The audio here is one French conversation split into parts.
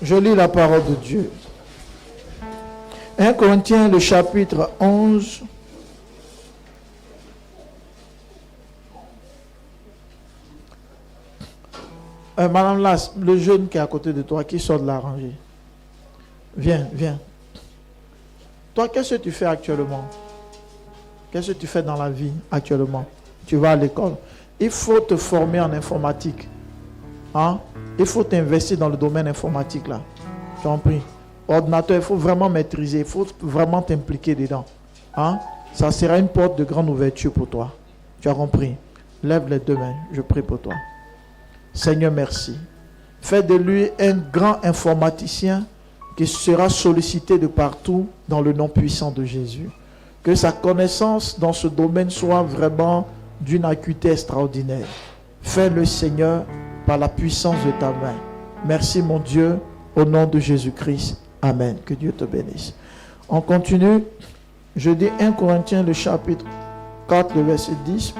Je lis la parole de Dieu. 1 Corinthiens, le chapitre 11. Madame Las, le jeune qui est à côté de toi, qui sort de la rangée. Viens. Toi, qu'est-ce que tu fais actuellement? Qu'est-ce que tu fais dans la vie actuellement? Tu vas à l'école. Il faut te former en informatique. Hein? Il faut t'investir dans le domaine informatique là. Tu as compris? Ordinateur, il faut vraiment maîtriser. Il faut vraiment t'impliquer dedans. Hein? Ça sera une porte de grande ouverture pour toi. Tu as compris? Lève les deux mains. Je prie pour toi. Seigneur, merci. Fais de lui un grand informaticien qui sera sollicité de partout dans le nom puissant de Jésus. Que sa connaissance dans ce domaine soit vraiment d'une acuité extraordinaire. Fais-le, Seigneur, par la puissance de ta main. Merci, mon Dieu, au nom de Jésus-Christ. Amen. Que Dieu te bénisse. On continue. Je dis 1 Corinthiens, le chapitre 4, le verset 10.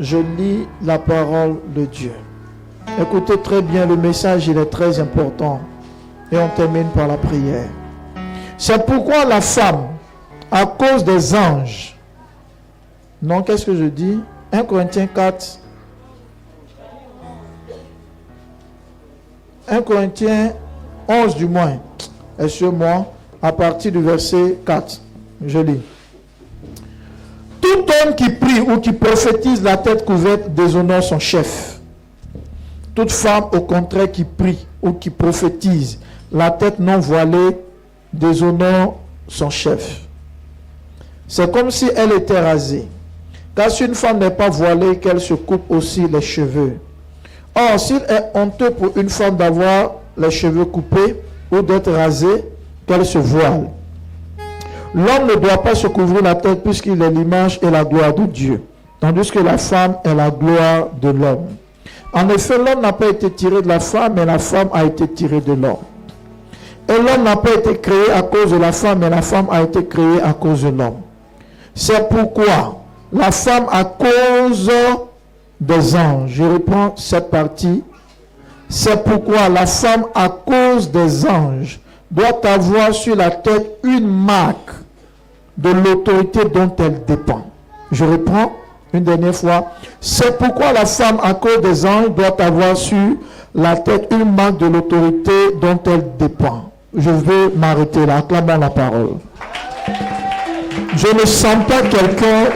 Je lis la parole de Dieu. Écoutez très bien, le message, il est très important. Et on termine par la prière. C'est pourquoi la femme, à cause des anges, non, qu'est-ce que je dis? 1 Corinthiens 4. 1 Corinthiens 11 du moins. Et sur moi, à partir du verset 4. Je lis. Tout homme qui prie ou qui prophétise la tête couverte déshonore son chef. Toute femme, au contraire, qui prie ou qui prophétise la tête non voilée déshonore son chef. C'est comme si elle était rasée. Car si une femme n'est pas voilée, qu'elle se coupe aussi les cheveux. Or, s'il est honteux pour une femme d'avoir les cheveux coupés ou d'être rasée, qu'elle se voile. L'homme ne doit pas se couvrir la tête puisqu'il est l'image et la gloire de Dieu, tandis que la femme est la gloire de l'homme. En effet, l'homme n'a pas été tiré de la femme, mais la femme a été tirée de l'homme. Et l'homme n'a pas été créé à cause de la femme, mais la femme a été créée à cause de l'homme. C'est pourquoi la femme, à cause des anges, je reprends cette partie, c'est pourquoi la femme, à cause des anges, doit avoir sur la tête une marque de l'autorité dont elle dépend. Je reprends une dernière fois. C'est pourquoi la femme, à cause des anges, doit avoir sur la tête une marque de l'autorité dont elle dépend. Je vais m'arrêter là. Acclamons la parole. Je ne sens pas quelqu'un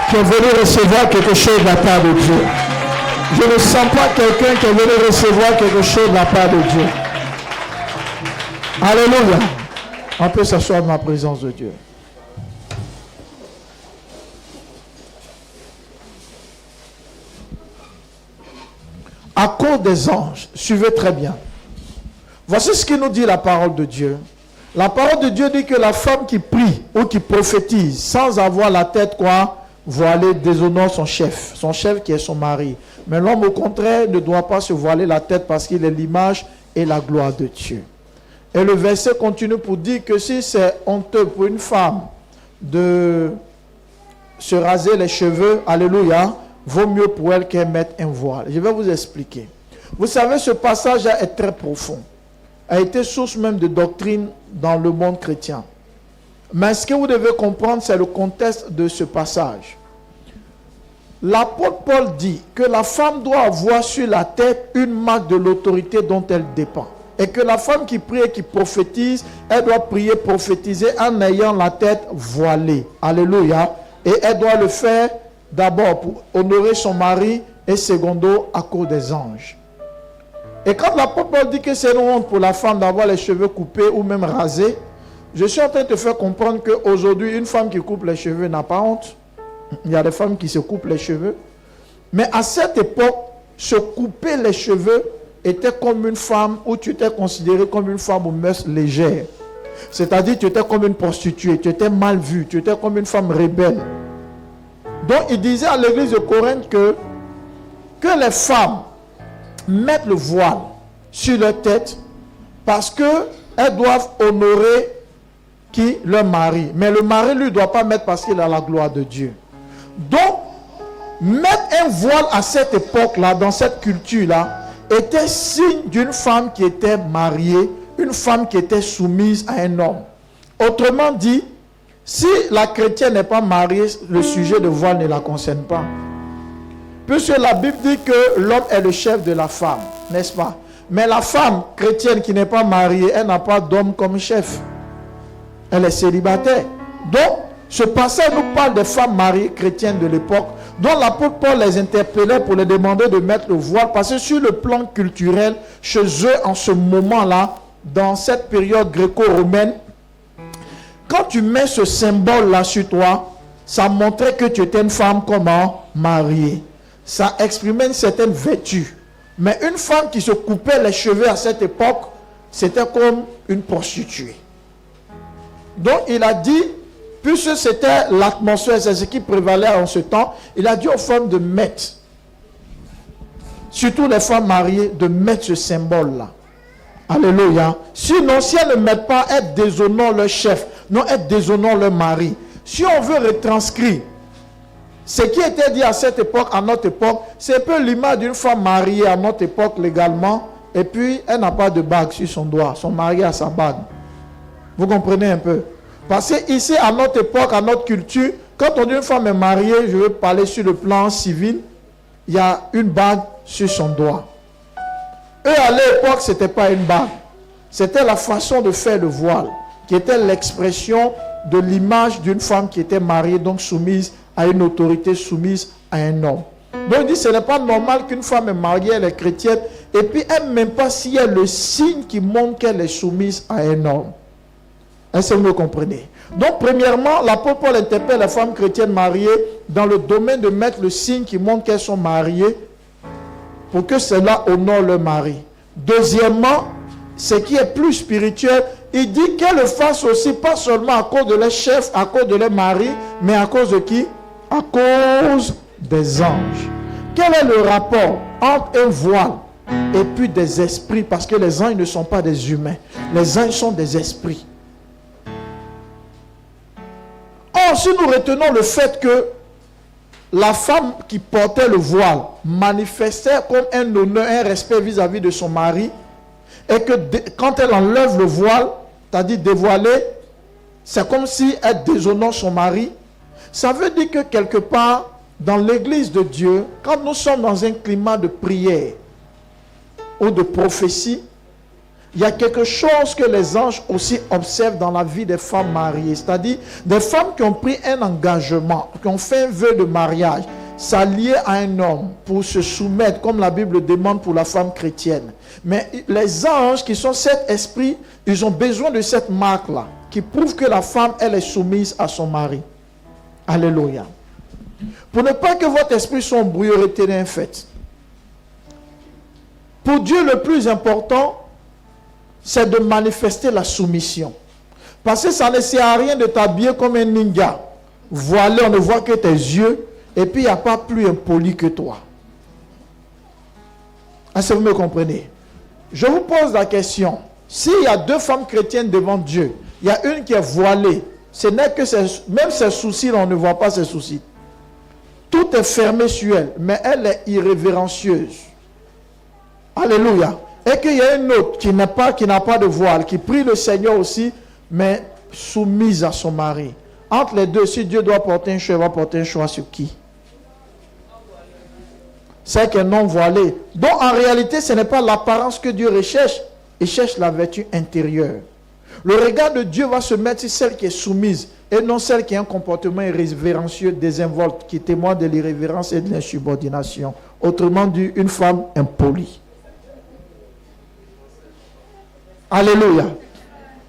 qui est venu recevoir quelque chose de la part de Dieu. Je ne sens pas quelqu'un qui est venu recevoir quelque chose de la part de Dieu. Alléluia. On peut s'asseoir dans la présence de Dieu. À cause des anges, suivez très bien. Voici ce que nous dit la parole de Dieu. La parole de Dieu dit que la femme qui prie ou qui prophétise sans avoir la tête voilée déshonore son chef qui est son mari. Mais l'homme au contraire ne doit pas se voiler la tête parce qu'il est l'image et la gloire de Dieu. Et le verset continue pour dire que si c'est honteux pour une femme de se raser les cheveux, alléluia, vaut mieux pour elle qu'elle mette un voile. Je vais vous expliquer. Vous savez, ce passage est très profond. A été source même de doctrine dans le monde chrétien. Mais ce que vous devez comprendre, c'est le contexte de ce passage. L'apôtre Paul dit que la femme doit avoir sur la tête une marque de l'autorité dont elle dépend. Et que la femme qui prie et qui prophétise, elle doit prier, prophétiser en ayant la tête voilée. Alléluia. Et elle doit le faire d'abord pour honorer son mari et secondo à cause des anges. Et quand l'apôtre Paul dit que c'est une honte pour la femme d'avoir les cheveux coupés ou même rasés, je suis en train de te faire comprendre qu'aujourd'hui, une femme qui coupe les cheveux n'a pas honte. Il y a des femmes qui se coupent les cheveux. Mais à cette époque, se couper les cheveux était comme une femme où tu étais considéré comme une femme aux mœurs légères. C'est-à-dire tu étais comme une prostituée, tu étais mal vue, tu étais comme une femme rebelle. Donc il disait à l'église de Corinthe que les femmes mettent le voile sur leur tête parce qu'elles doivent honorer qui? Leur mari. Mais le mari, lui, ne doit pas mettre parce qu'il a la gloire de Dieu. Donc, mettre un voile à cette époque-là, dans cette culture-là, était signe d'une femme qui était mariée, une femme qui était soumise à un homme. Autrement dit, si la chrétienne n'est pas mariée, le sujet de voile ne la concerne pas. Puisque la Bible dit que l'homme est le chef de la femme, n'est-ce pas? Mais la femme chrétienne qui n'est pas mariée, elle n'a pas d'homme comme chef. Elle est célibataire. Donc, ce passage nous parle des femmes mariées chrétiennes de l'époque, dont l'apôtre Paul les interpellait pour les demander de mettre le voile, parce que sur le plan culturel, chez eux, en ce moment-là, dans cette période gréco-romaine, quand tu mets ce symbole-là sur toi, ça montrait que tu étais une femme comment? Mariée. Ça exprimait une certaine vertu. Mais une femme qui se coupait les cheveux à cette époque, c'était comme une prostituée. Donc il a dit, puisque c'était l'atmosphère, c'est ce qui prévalait en ce temps, il a dit aux femmes de mettre, surtout les femmes mariées, de mettre ce symbole-là. Alléluia. Sinon, si elles ne mettent pas, elles déshonorent leur chef. Non, elles déshonorent leur mari. Si on veut retranscrire ce qui était dit à cette époque, à notre époque, c'est un peu l'image d'une femme mariée à notre époque légalement, et puis elle n'a pas de bague sur son doigt. Son mari a sa bague. Vous comprenez un peu? Parce que ici, à notre époque, à notre culture, quand on dit une femme est mariée, je veux parler sur le plan civil, il y a une bague sur son doigt. Eux, à l'époque, ce n'était pas une bague. C'était la façon de faire le voile, qui était l'expression de l'image d'une femme qui était mariée, donc soumise à une autorité, soumise à un homme. Donc il dit, ce n'est pas normal qu'une femme est mariée, elle est chrétienne, et puis elle n'aime pas s'il y a le signe qui montre qu'elle est soumise à un homme. Est-ce que vous me comprenez? Donc premièrement, l'apôtre Paul interpelle les femmes chrétiennes mariées dans le domaine de mettre le signe qui montre qu'elles sont mariées, pour que cela honore leur mari. Deuxièmement, ce qui est plus spirituel, il dit qu'elles le fassent aussi, pas seulement à cause de leur chef, à cause de leur mari, mais à cause de qui? À cause des anges. Quel est le rapport entre un voile et puis des esprits? Parce que les anges ne sont pas des humains. Les anges sont des esprits. Or, si nous retenons le fait que la femme qui portait le voile manifestait comme un honneur, un respect vis-à-vis de son mari, et que quand elle enlève le voile, c'est-à-dire dévoiler, c'est comme si elle déshonore son mari. Ça veut dire que quelque part, dans l'église de Dieu, quand nous sommes dans un climat de prière ou de prophétie, il y a quelque chose que les anges aussi observent dans la vie des femmes mariées. C'est-à-dire des femmes qui ont pris un engagement, qui ont fait un vœu de mariage, s'allier à un homme pour se soumettre, comme la Bible demande pour la femme chrétienne. Mais les anges qui sont cet esprit, ils ont besoin de cette marque-là, qui prouve que la femme, elle est soumise à son mari. Alléluia. Pour ne pas que votre esprit soit brouillé, retenez un fait. Pour Dieu, le plus important, c'est de manifester la soumission. Parce que ça ne sert à rien de t'habiller comme un ninja. Voilé, on ne voit que tes yeux, et puis il n'y a pas plus impoli que toi. Est-ce que vous me comprenez? Je vous pose la question. S'il y a deux femmes chrétiennes devant Dieu, il y a une qui est voilée, ce n'est que même ses soucis, on ne voit pas ses soucis. Tout est fermé sur elle, mais elle est irrévérencieuse. Alléluia. Et qu'il y a une autre qui n'a pas de voile, qui prie le Seigneur aussi, mais soumise à son mari. Entre les deux, si Dieu doit porter un choix, il va porter un choix sur qui? C'est qu'un non voilé. Donc en réalité, ce n'est pas l'apparence que Dieu recherche. Il cherche la vertu intérieure. Le regard de Dieu va se mettre sur celle qui est soumise et non celle qui a un comportement irrévérencieux, désinvolte, qui témoigne de l'irrévérence et de l'insubordination. Autrement dit, une femme impolie. Alléluia.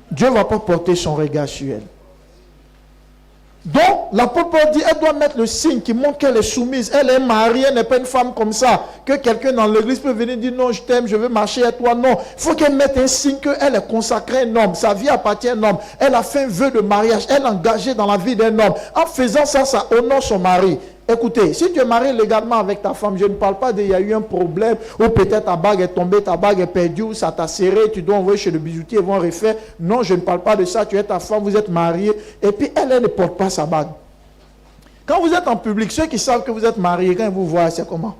Dieu ne va pas porter son regard sur elle. Donc, l'apôtre Paul dit, elle doit mettre le signe qui montre qu'elle est soumise. Elle est mariée, elle n'est pas une femme comme ça. Que quelqu'un dans l'église peut venir dire, non, je t'aime, je veux marcher avec toi. Non, il faut qu'elle mette un signe qu'elle est consacrée à un homme. Sa vie appartient à un homme. Elle a fait un vœu de mariage. Elle est engagée dans la vie d'un homme. En faisant ça, ça honore son mari. Écoutez, si tu es marié légalement avec ta femme, je ne parle pas d'il y a eu un problème, ou peut-être ta bague est tombée, ta bague est perdue, ou ça t'a serré, tu dois envoyer chez le bijoutier, ils vont refaire. Non, je ne parle pas de ça, tu es ta femme, vous êtes mariés, et puis elle ne porte pas sa bague. Quand vous êtes en public, ceux qui savent que vous êtes mariés, quand ils vous voient, c'est comment?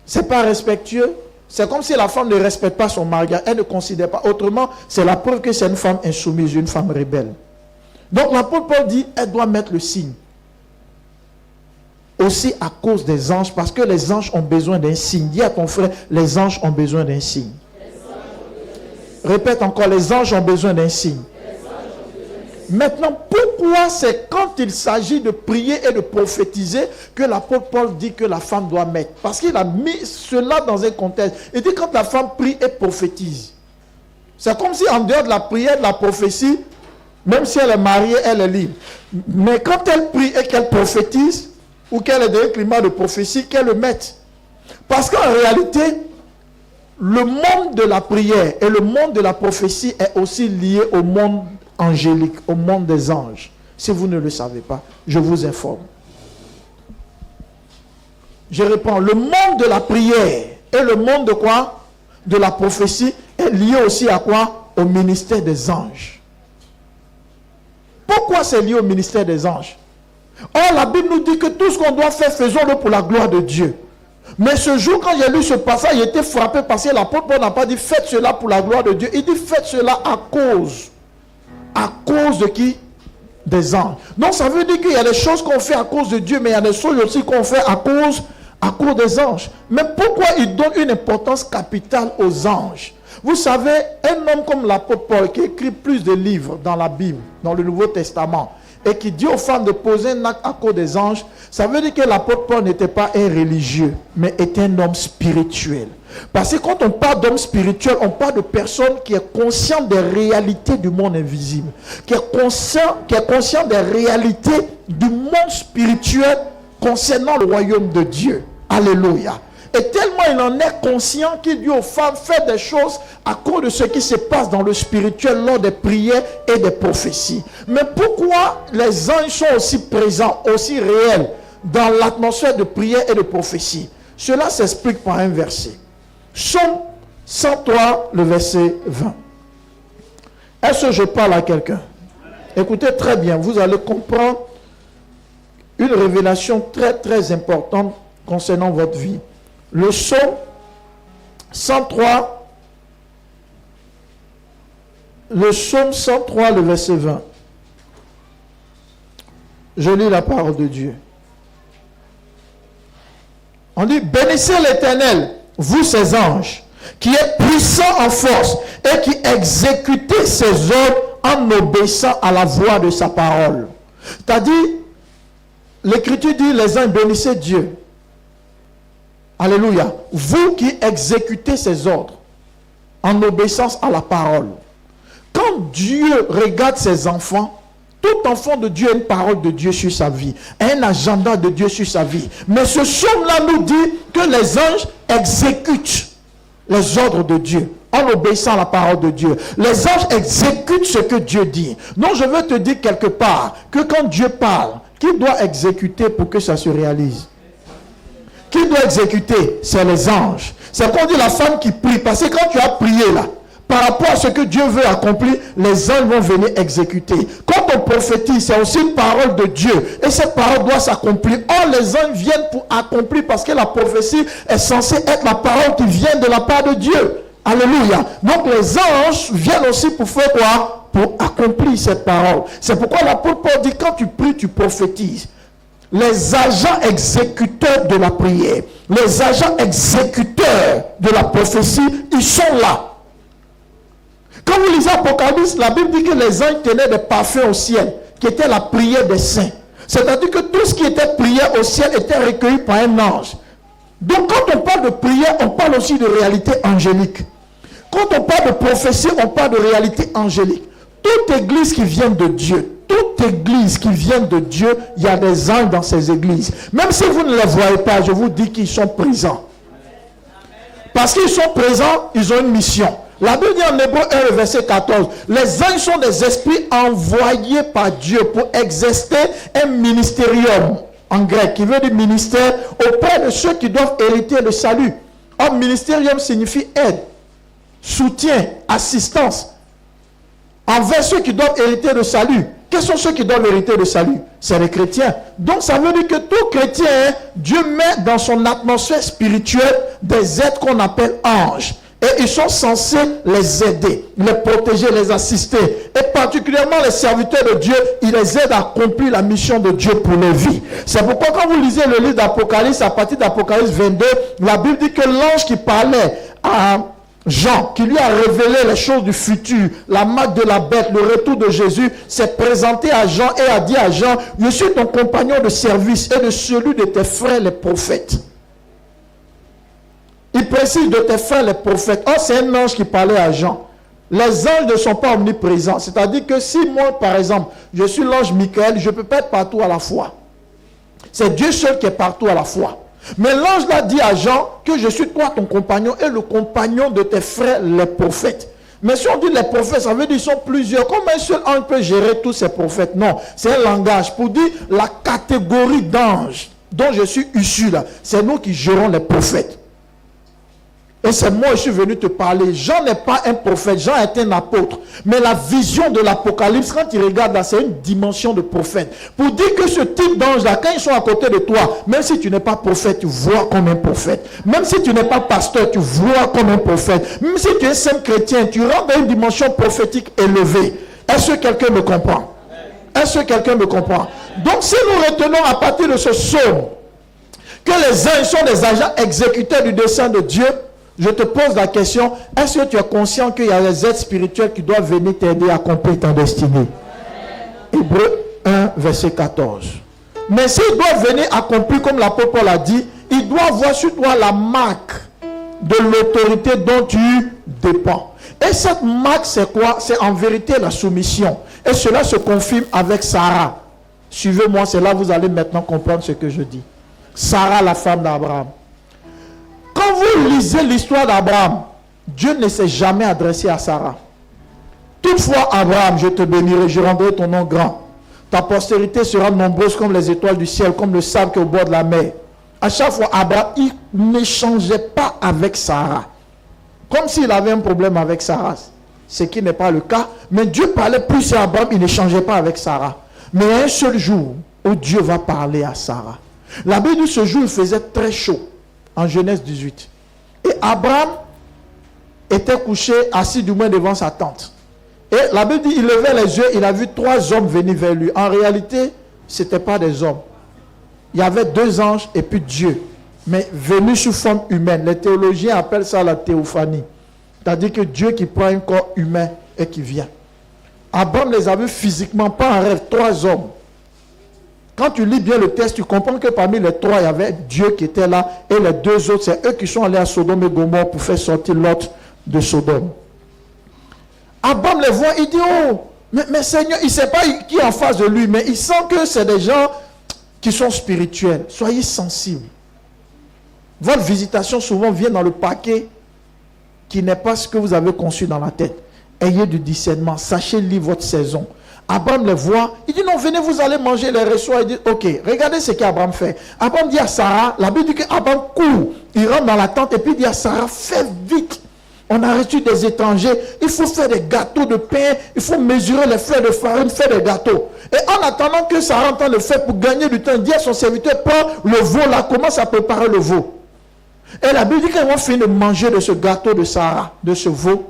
c'est pas respectueux. C'est comme si la femme ne respecte pas son mari. Elle ne considère pas. Autrement, c'est la preuve que c'est une femme insoumise, une femme rebelle. Donc l'apôtre Paul dit, elle doit mettre le signe. Aussi à cause des anges, parce que les anges ont besoin d'un signe. Dis à ton frère, les anges ont besoin d'un signe. Répète encore, les anges ont besoin d'un signe. Maintenant, pourquoi c'est quand il s'agit de prier et de prophétiser que l'apôtre Paul dit que la femme doit mettre? Parce qu'il a mis cela dans un contexte. Il dit quand la femme prie et prophétise. C'est comme si en dehors de la prière, de la prophétie, même si elle est mariée, elle est libre. Mais quand elle prie et qu'elle prophétise, ou qu'elle est dans un climat de prophétie, qu'elle le mette. Parce qu'en réalité, le monde de la prière et le monde de la prophétie est aussi lié au monde angélique, au monde des anges. Si vous ne le savez pas, je vous informe. Je réponds, le monde de la prière et le monde de quoi? De la prophétie est lié aussi à quoi? Au ministère des anges. Pourquoi c'est lié au ministère des anges? Or, la Bible nous dit que tout ce qu'on doit faire, faisons-le pour la gloire de Dieu. Mais ce jour, quand j'ai lu ce passage, il était frappé parce que l'apôtre Paul n'a pas dit faites cela pour la gloire de Dieu. Il dit faites cela à cause. À cause de qui? Des anges. Donc ça veut dire qu'il y a des choses qu'on fait à cause de Dieu, mais il y a des choses aussi qu'on fait à cause des anges. Mais pourquoi il donne une importance capitale aux anges? Vous savez, un homme comme l'apôtre Paul qui écrit plus de livres dans la Bible, dans le Nouveau Testament, et qui dit aux femmes de poser un acte à cause des anges, ça veut dire que l'apôtre Paul n'était pas un religieux, mais était un homme spirituel. Parce que quand on parle d'homme spirituel, on parle de personne qui est conscient des réalités du monde invisible, qui est conscient des réalités du monde spirituel concernant le royaume de Dieu. Alléluia. Et tellement il en est conscient qu'il dit aux femmes, faites des choses à cause de ce qui se passe dans le spirituel lors des prières et des prophéties. Mais pourquoi les anges sont aussi présents, aussi réels dans l'atmosphère de prière et de prophétie? Cela s'explique par un verset. Psaume 103, le verset 20. Est-ce que je parle à quelqu'un? Écoutez très bien, vous allez comprendre une révélation très très importante concernant votre vie. Le psaume 103, le verset 20. Je lis la parole de Dieu. On dit, bénissez l'Éternel, vous ses anges, qui est puissant en force et qui exécutez ses ordres en obéissant à la voix de sa parole. C'est-à-dire, l'Écriture dit, les anges, bénissez Dieu. Alléluia. Vous qui exécutez ses ordres en obéissance à la parole. Quand Dieu regarde ses enfants, tout enfant de Dieu a une parole de Dieu sur sa vie, un agenda de Dieu sur sa vie. Mais ce psaume-là nous dit que les anges exécutent les ordres de Dieu en obéissant à la parole de Dieu. Les anges exécutent ce que Dieu dit. Donc je veux te dire quelque part que quand Dieu parle, qui doit exécuter pour que ça se réalise? Qui doit exécuter? C'est les anges. C'est qu'on dit la femme qui prie. Parce que quand tu as prié là, par rapport à ce que Dieu veut accomplir, les anges vont venir exécuter. Quand on prophétise, c'est aussi une parole de Dieu. Et cette parole doit s'accomplir. Or, les anges viennent pour accomplir parce que la prophétie est censée être la parole qui vient de la part de Dieu. Alléluia. Donc, les anges viennent aussi pour faire quoi? Pour accomplir cette parole. C'est pourquoi l'apôtre Paul dit, quand tu pries, tu prophétises. Les agents exécuteurs de la prière, les agents exécuteurs de la prophétie, ils sont là. Quand vous lisez Apocalypse, la Bible dit que les anges tenaient des parfums au ciel, qui était la prière des saints. C'est-à-dire que tout ce qui était prière au ciel était recueilli par un ange. Donc quand on parle de prière, on parle aussi de réalité angélique. Quand on parle de prophétie, on parle de réalité angélique. Toute église qui vient de Dieu, toute église qui vient de Dieu, il y a des anges dans ces églises. Même si vous ne les voyez pas, je vous dis qu'ils sont présents. Parce qu'ils sont présents, ils ont une mission. La Bible dit en Hébreu 1, verset 14, les anges sont des esprits envoyés par Dieu pour exercer un ministérium, en grec, qui veut dire ministère, auprès de ceux qui doivent hériter le salut. Or, ministérium signifie aide, soutien, assistance, envers ceux qui doivent hériter le salut. Quels sont ceux qui doivent hériter le salut? C'est les chrétiens. Donc ça veut dire que tout chrétien, Dieu met dans son atmosphère spirituelle des êtres qu'on appelle anges. Et ils sont censés les aider, les protéger, les assister. Et particulièrement les serviteurs de Dieu, ils les aident à accomplir la mission de Dieu pour leur vie. C'est pourquoi quand vous lisez le livre d'Apocalypse, à partir d'Apocalypse 22, la Bible dit que l'ange qui parlait à Jean, qui lui a révélé les choses du futur, la marque de la bête, le retour de Jésus, s'est présenté à Jean et a dit à Jean, je suis ton compagnon de service et de celui de tes frères les prophètes. Il précise de tes frères les prophètes. Oh, c'est un ange qui parlait à Jean. Les anges ne sont pas omniprésents. C'est-à-dire que si moi, par exemple, je suis l'ange Michael, je ne peux pas être partout à la fois. C'est Dieu seul qui est partout à la fois. Mais l'ange l'a dit à Jean que je suis toi ton compagnon et le compagnon de tes frères les prophètes. Mais si on dit les prophètes, ça veut dire qu'ils sont plusieurs. Comment un seul ange peut gérer tous ces prophètes? Non, c'est un langage pour dire la catégorie d'anges dont je suis issu là. C'est nous qui gérons les prophètes. Et c'est moi, je suis venu te parler. Jean n'est pas un prophète, Jean est un apôtre. Mais la vision de l'Apocalypse, quand il regarde là, c'est une dimension de prophète. Pour dire que ce type d'ange-là, quand ils sont à côté de toi, même si tu n'es pas prophète, tu vois comme un prophète. Même si tu n'es pas pasteur, tu vois comme un prophète. Même si tu es simple chrétien, tu rentres dans une dimension prophétique élevée. Est-ce que quelqu'un me comprend? Est-ce que quelqu'un me comprend? Donc si nous retenons à partir de ce psaume que les anges sont des agents exécuteurs du dessein de Dieu, je te pose la question, est-ce que tu es conscient qu'il y a des êtres spirituels qui doivent venir t'aider à accomplir ta destinée? Hébreux 1, verset 14. Mais s'ils doivent venir accomplir, comme l'apôtre Paul a dit, ils doivent voir sur toi la marque de l'autorité dont tu dépends. Et cette marque, c'est quoi? C'est en vérité la soumission. Et cela se confirme avec Sarah. Suivez-moi, c'est là que vous allez maintenant comprendre ce que je dis. Sarah, la femme d'Abraham. Quand vous lisez l'histoire d'Abraham, Dieu ne s'est jamais adressé à Sarah. Toutefois, Abraham, je te bénirai, je rendrai ton nom grand. Ta postérité sera nombreuse comme les étoiles du ciel, comme le sable qui est au bord de la mer. À chaque fois, Abraham, il n'échangeait pas avec Sarah. Comme s'il avait un problème avec Sarah. Ce qui n'est pas le cas. Mais Dieu parlait plus à Abraham, il n'échangeait pas avec Sarah. Mais il y a un seul jour où Dieu va parler à Sarah. La Bible dit ce jour, il faisait très chaud. En Genèse 18. Et Abraham était couché, assis du moins devant sa tente. Et la Bible dit, il levait les yeux, il a vu 3 hommes venir vers lui. En réalité, ce n'étaient pas des hommes. Il y avait 2 anges et puis Dieu. Mais venus sous forme humaine. Les théologiens appellent ça la théophanie. C'est-à-dire que Dieu qui prend un corps humain et qui vient. Abraham les a vus physiquement, pas en rêve, 3 hommes. Quand tu lis bien le texte, tu comprends que parmi les 3, il y avait Dieu qui était là. Et les 2 autres, c'est eux qui sont allés à Sodome et Gomorrhe pour faire sortir Lot de Sodome. Abraham les voit, il dit, oh, mais Seigneur, il ne sait pas qui est en face de lui, mais il sent que c'est des gens qui sont spirituels. Soyez sensibles. Votre visitation souvent vient dans le paquet qui n'est pas ce que vous avez conçu dans la tête. Ayez du discernement, sachez lire votre saison. Abraham les voit, il dit non, venez, vous allez manger les reçoit. Il dit ok, regardez ce qu'Abraham fait. Abraham dit à Sarah, la Bible dit qu'Abraham court, il rentre dans la tente et puis il dit à Sarah, fais vite. On a reçu des étrangers, il faut faire des gâteaux de pain, il faut mesurer les fleurs de farine, faire des gâteaux. Et en attendant que Sarah entende le fait pour gagner du temps, il dit à son serviteur, prends le veau là, commence à préparer le veau. Et la Bible dit qu'ils vont finir de manger de ce gâteau de Sarah, de ce veau.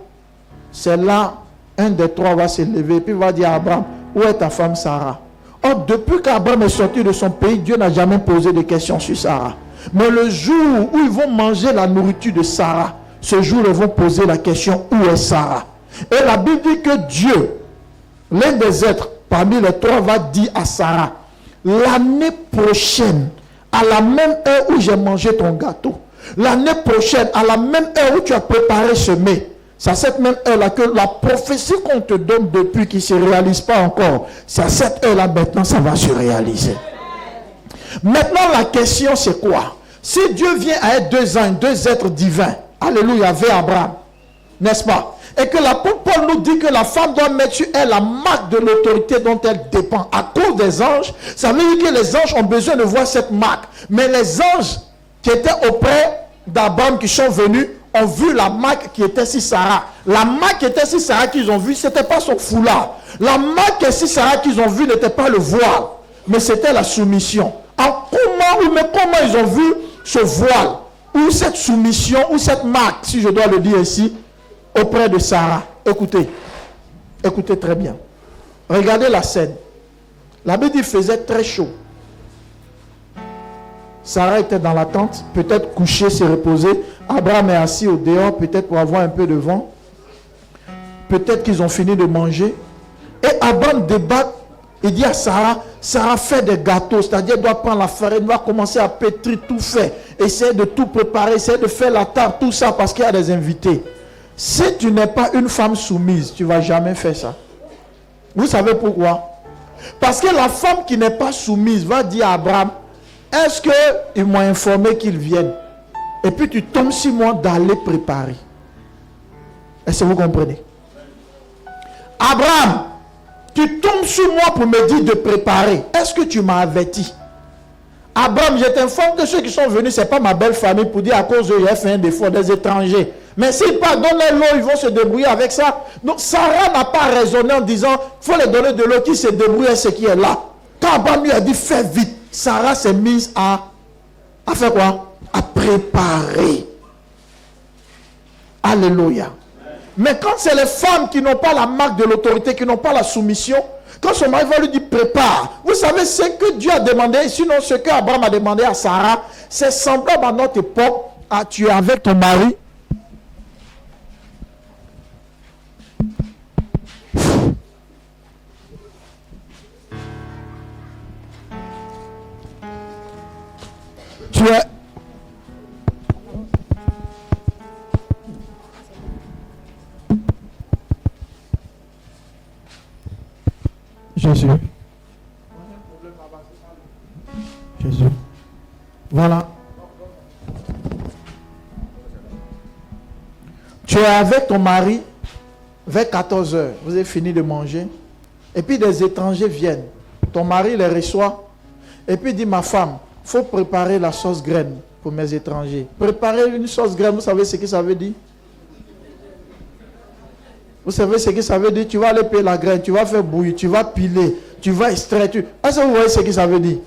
C'est là, un des 3 va se lever et puis va dire à Abraham, où est ta femme Sarah? Or, depuis qu'Abraham est sorti de son pays, Dieu n'a jamais posé de questions sur Sarah. Mais le jour où ils vont manger la nourriture de Sarah, ce jour, ils vont poser la question, où est Sarah? Et la Bible dit que Dieu, l'un des êtres parmi les 3, va dire à Sarah, l'année prochaine, à la même heure où j'ai mangé ton gâteau, l'année prochaine, à la même heure où tu as préparé ce mets, c'est à cette même heure-là que la prophétie qu'on te donne depuis qui ne se réalise pas encore, c'est à cette heure-là maintenant ça va se réaliser. Maintenant la question c'est quoi? Si Dieu vient à être 2 anges, 2 êtres divins, alléluia, vers Abraham, n'est-ce pas? Et que l'apôtre Paul nous dit que la femme doit mettre sur elle la marque de l'autorité dont elle dépend à cause des anges, ça veut dire que les anges ont besoin de voir cette marque. Mais les anges qui étaient auprès d'Abraham, qui sont venus, ont vu la marque qui était sur Sarah. La marque qui était sur Sarah qu'ils ont vue, ce n'était pas son foulard. La marque qui était sur Sarah qu'ils ont vue n'était pas le voile, mais c'était la soumission. Comment ils ont vu ce voile, ou cette soumission, ou cette marque, si je dois le dire ici, auprès de Sarah? Écoutez, écoutez très bien. Regardez la scène. La Bible dit qu'il faisait très chaud. Sarah était dans la tente, peut-être couchée, se reposer. Abraham est assis au dehors, peut-être pour avoir un peu de vent. Peut-être qu'ils ont fini de manger. Et Abraham débat. Il dit à Sarah, Sarah fait des gâteaux, c'est-à-dire elle doit prendre la farine, doit commencer à pétrir, tout fait. Essayer de tout préparer, essayer de faire la table, tout ça parce qu'il y a des invités. Si tu n'es pas une femme soumise, tu ne vas jamais faire ça. Vous savez pourquoi? Parce que la femme qui n'est pas soumise va dire à Abraham, est-ce qu'ils m'ont informé qu'ils viennent? Et puis tu tombes sur moi d'aller préparer. Est-ce que vous comprenez? Abraham, tu tombes sur moi pour me dire de préparer. Est-ce que tu m'as averti? Abraham, je t'informe que ceux qui sont venus, ce n'est pas ma belle famille pour dire à cause d'eux, il a fait un défaut, des étrangers. Mais s'ils partent, donne-leur l'eau, ils vont se débrouiller avec ça. Donc Sarah n'a pas raisonné en disant, il faut les donner de l'eau, qui se débrouille avec ce qui est là. Quand Abraham lui a dit, fais vite, Sarah s'est mise à faire quoi? À préparer. Alléluia. Mais quand c'est les femmes qui n'ont pas la marque de l'autorité, qui n'ont pas la soumission, quand son mari va lui dire prépare, vous savez ce que Dieu a demandé, sinon ce que Abraham a demandé à Sarah, c'est semblable à notre époque, tu es avec ton mari. Tu es... Jésus. Jésus. Voilà. Tu es avec ton mari vers 14 heures. Vous avez fini de manger. Et puis des étrangers viennent. Ton mari les reçoit. Et puis dit, ma femme, il faut préparer la sauce graine pour mes étrangers. Préparer une sauce graine, vous savez ce que ça veut dire? Vous savez ce que ça veut dire? Tu vas aller payer la graine, tu vas faire bouillir, tu vas piler, tu vas extraire. Est-ce que vous voyez ce que ça veut dire?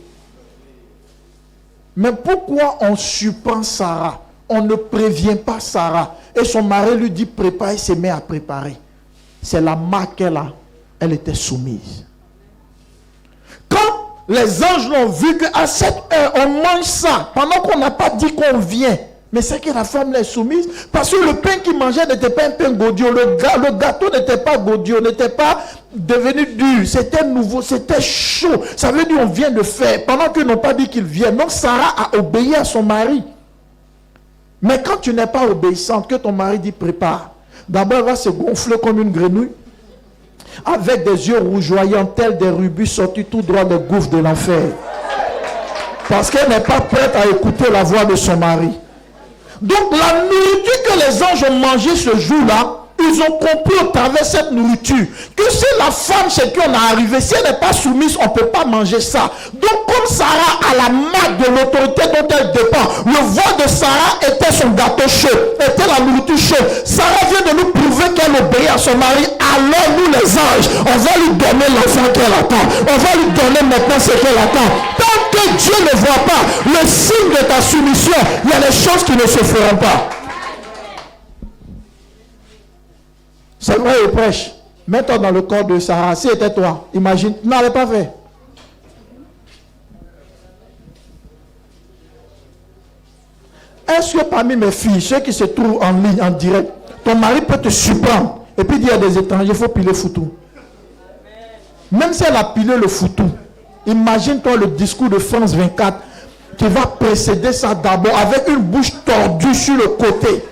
Mais pourquoi on surprend Sarah? On ne prévient pas Sarah. Et son mari lui dit prépare, il se met à préparer. C'est la marque qu'elle a. Elle était soumise. Quand les anges l'ont vu qu'à cette heure, on mange ça, pendant qu'on n'a pas dit qu'on vient, mais c'est que la femme l'est soumise, parce que le pain qu'il mangeait n'était pas un pain gaudio, le gâteau n'était pas gaudio, n'était pas devenu dur, c'était nouveau, c'était chaud. Ça veut dire on vient de faire, pendant qu'ils n'ont pas dit qu'ils viennent. Donc Sarah a obéi à son mari. Mais quand tu n'es pas obéissante, que ton mari dit prépare, d'abord elle va se gonfler comme une grenouille, avec des yeux rougeoyants tels des rubis sortis tout droit des gouffres de l'enfer. Parce qu'elle n'est pas prête à écouter la voix de son mari. Donc la nourriture que les anges ont mangée ce jour-là, ils ont compris au travers de cette nourriture que si la femme chez qui on est arrivé, si elle n'est pas soumise, on ne peut pas manger ça. Donc comme Sarah a la marque de l'autorité dont elle dépend, le voile de Sarah était son gâteau chaud, était la nourriture chaude. Sarah vient de nous prouver qu'elle obéit à son mari. Alors nous les anges, on va lui donner l'enfant qu'elle attend. On va lui donner maintenant ce qu'elle attend. Tant que Dieu ne voit pas le signe de ta soumission, il y a des choses qui ne se feront pas. C'est vrai, il prêche. Mets-toi dans le corps de Sarah. Si c'était toi, imagine, tu n'allais pas faire. Est-ce que parmi mes filles, ceux qui se trouvent en ligne, en direct, ton mari peut te surprendre et puis dire à des étrangers, il faut piler foutou. Même si elle a pilé le foutou, imagine-toi le discours de France 24 qui va précéder ça d'abord avec une bouche tordue sur le côté.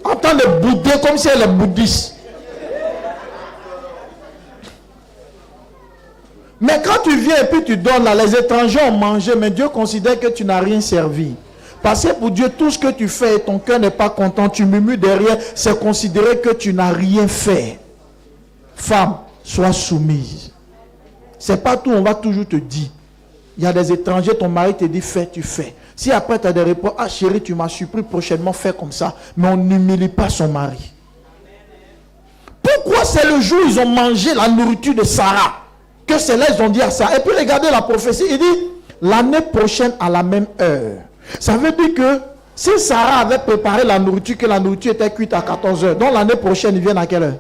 En train de bouder comme si elle est bouddhiste. Mais quand tu viens et puis tu donnes là, les étrangers ont mangé, mais Dieu considère que tu n'as rien servi. Parce que pour Dieu, tout ce que tu fais et ton cœur n'est pas content, tu murmures derrière, c'est considéré que tu n'as rien fait. Femme, sois soumise. C'est pas tout, on va toujours te dire. Il y a des étrangers, ton mari te dit fais, tu fais. Si après tu as des réponses, ah chérie, tu m'as surpris, prochainement fais comme ça. Mais on n'humilie pas son mari. Pourquoi c'est le jour où ils ont mangé la nourriture de Sarah que c'est là ils ont dit à Sarah. Et puis regardez la prophétie, il dit l'année prochaine à la même heure. Ça veut dire que si Sarah avait préparé la nourriture, que la nourriture était cuite à 14 heures, donc l'année prochaine ils viennent à quelle heure?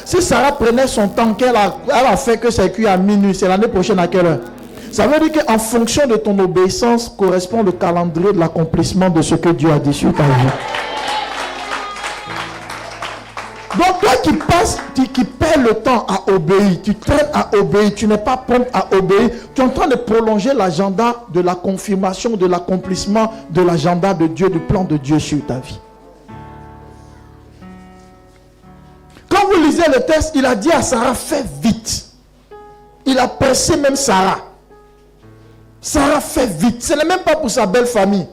Si Sarah prenait son temps, qu'elle a fait que c'est cuit à minuit, c'est l'année prochaine à quelle heure? Ça veut dire qu'en fonction de ton obéissance correspond le calendrier de l'accomplissement de ce que Dieu a dit sur ta vie. Donc toi qui passes, qui perds le temps à obéir, tu traînes à obéir, tu n'es pas prêt à obéir, tu es en train de prolonger l'agenda de la confirmation, de l'accomplissement de l'agenda de Dieu, du plan de Dieu sur ta vie. Quand vous lisez le texte, il a dit à Sarah, fais vite. Il a pressé même Sarah. Sarah fait vite. Ce n'est même pas pour sa belle famille.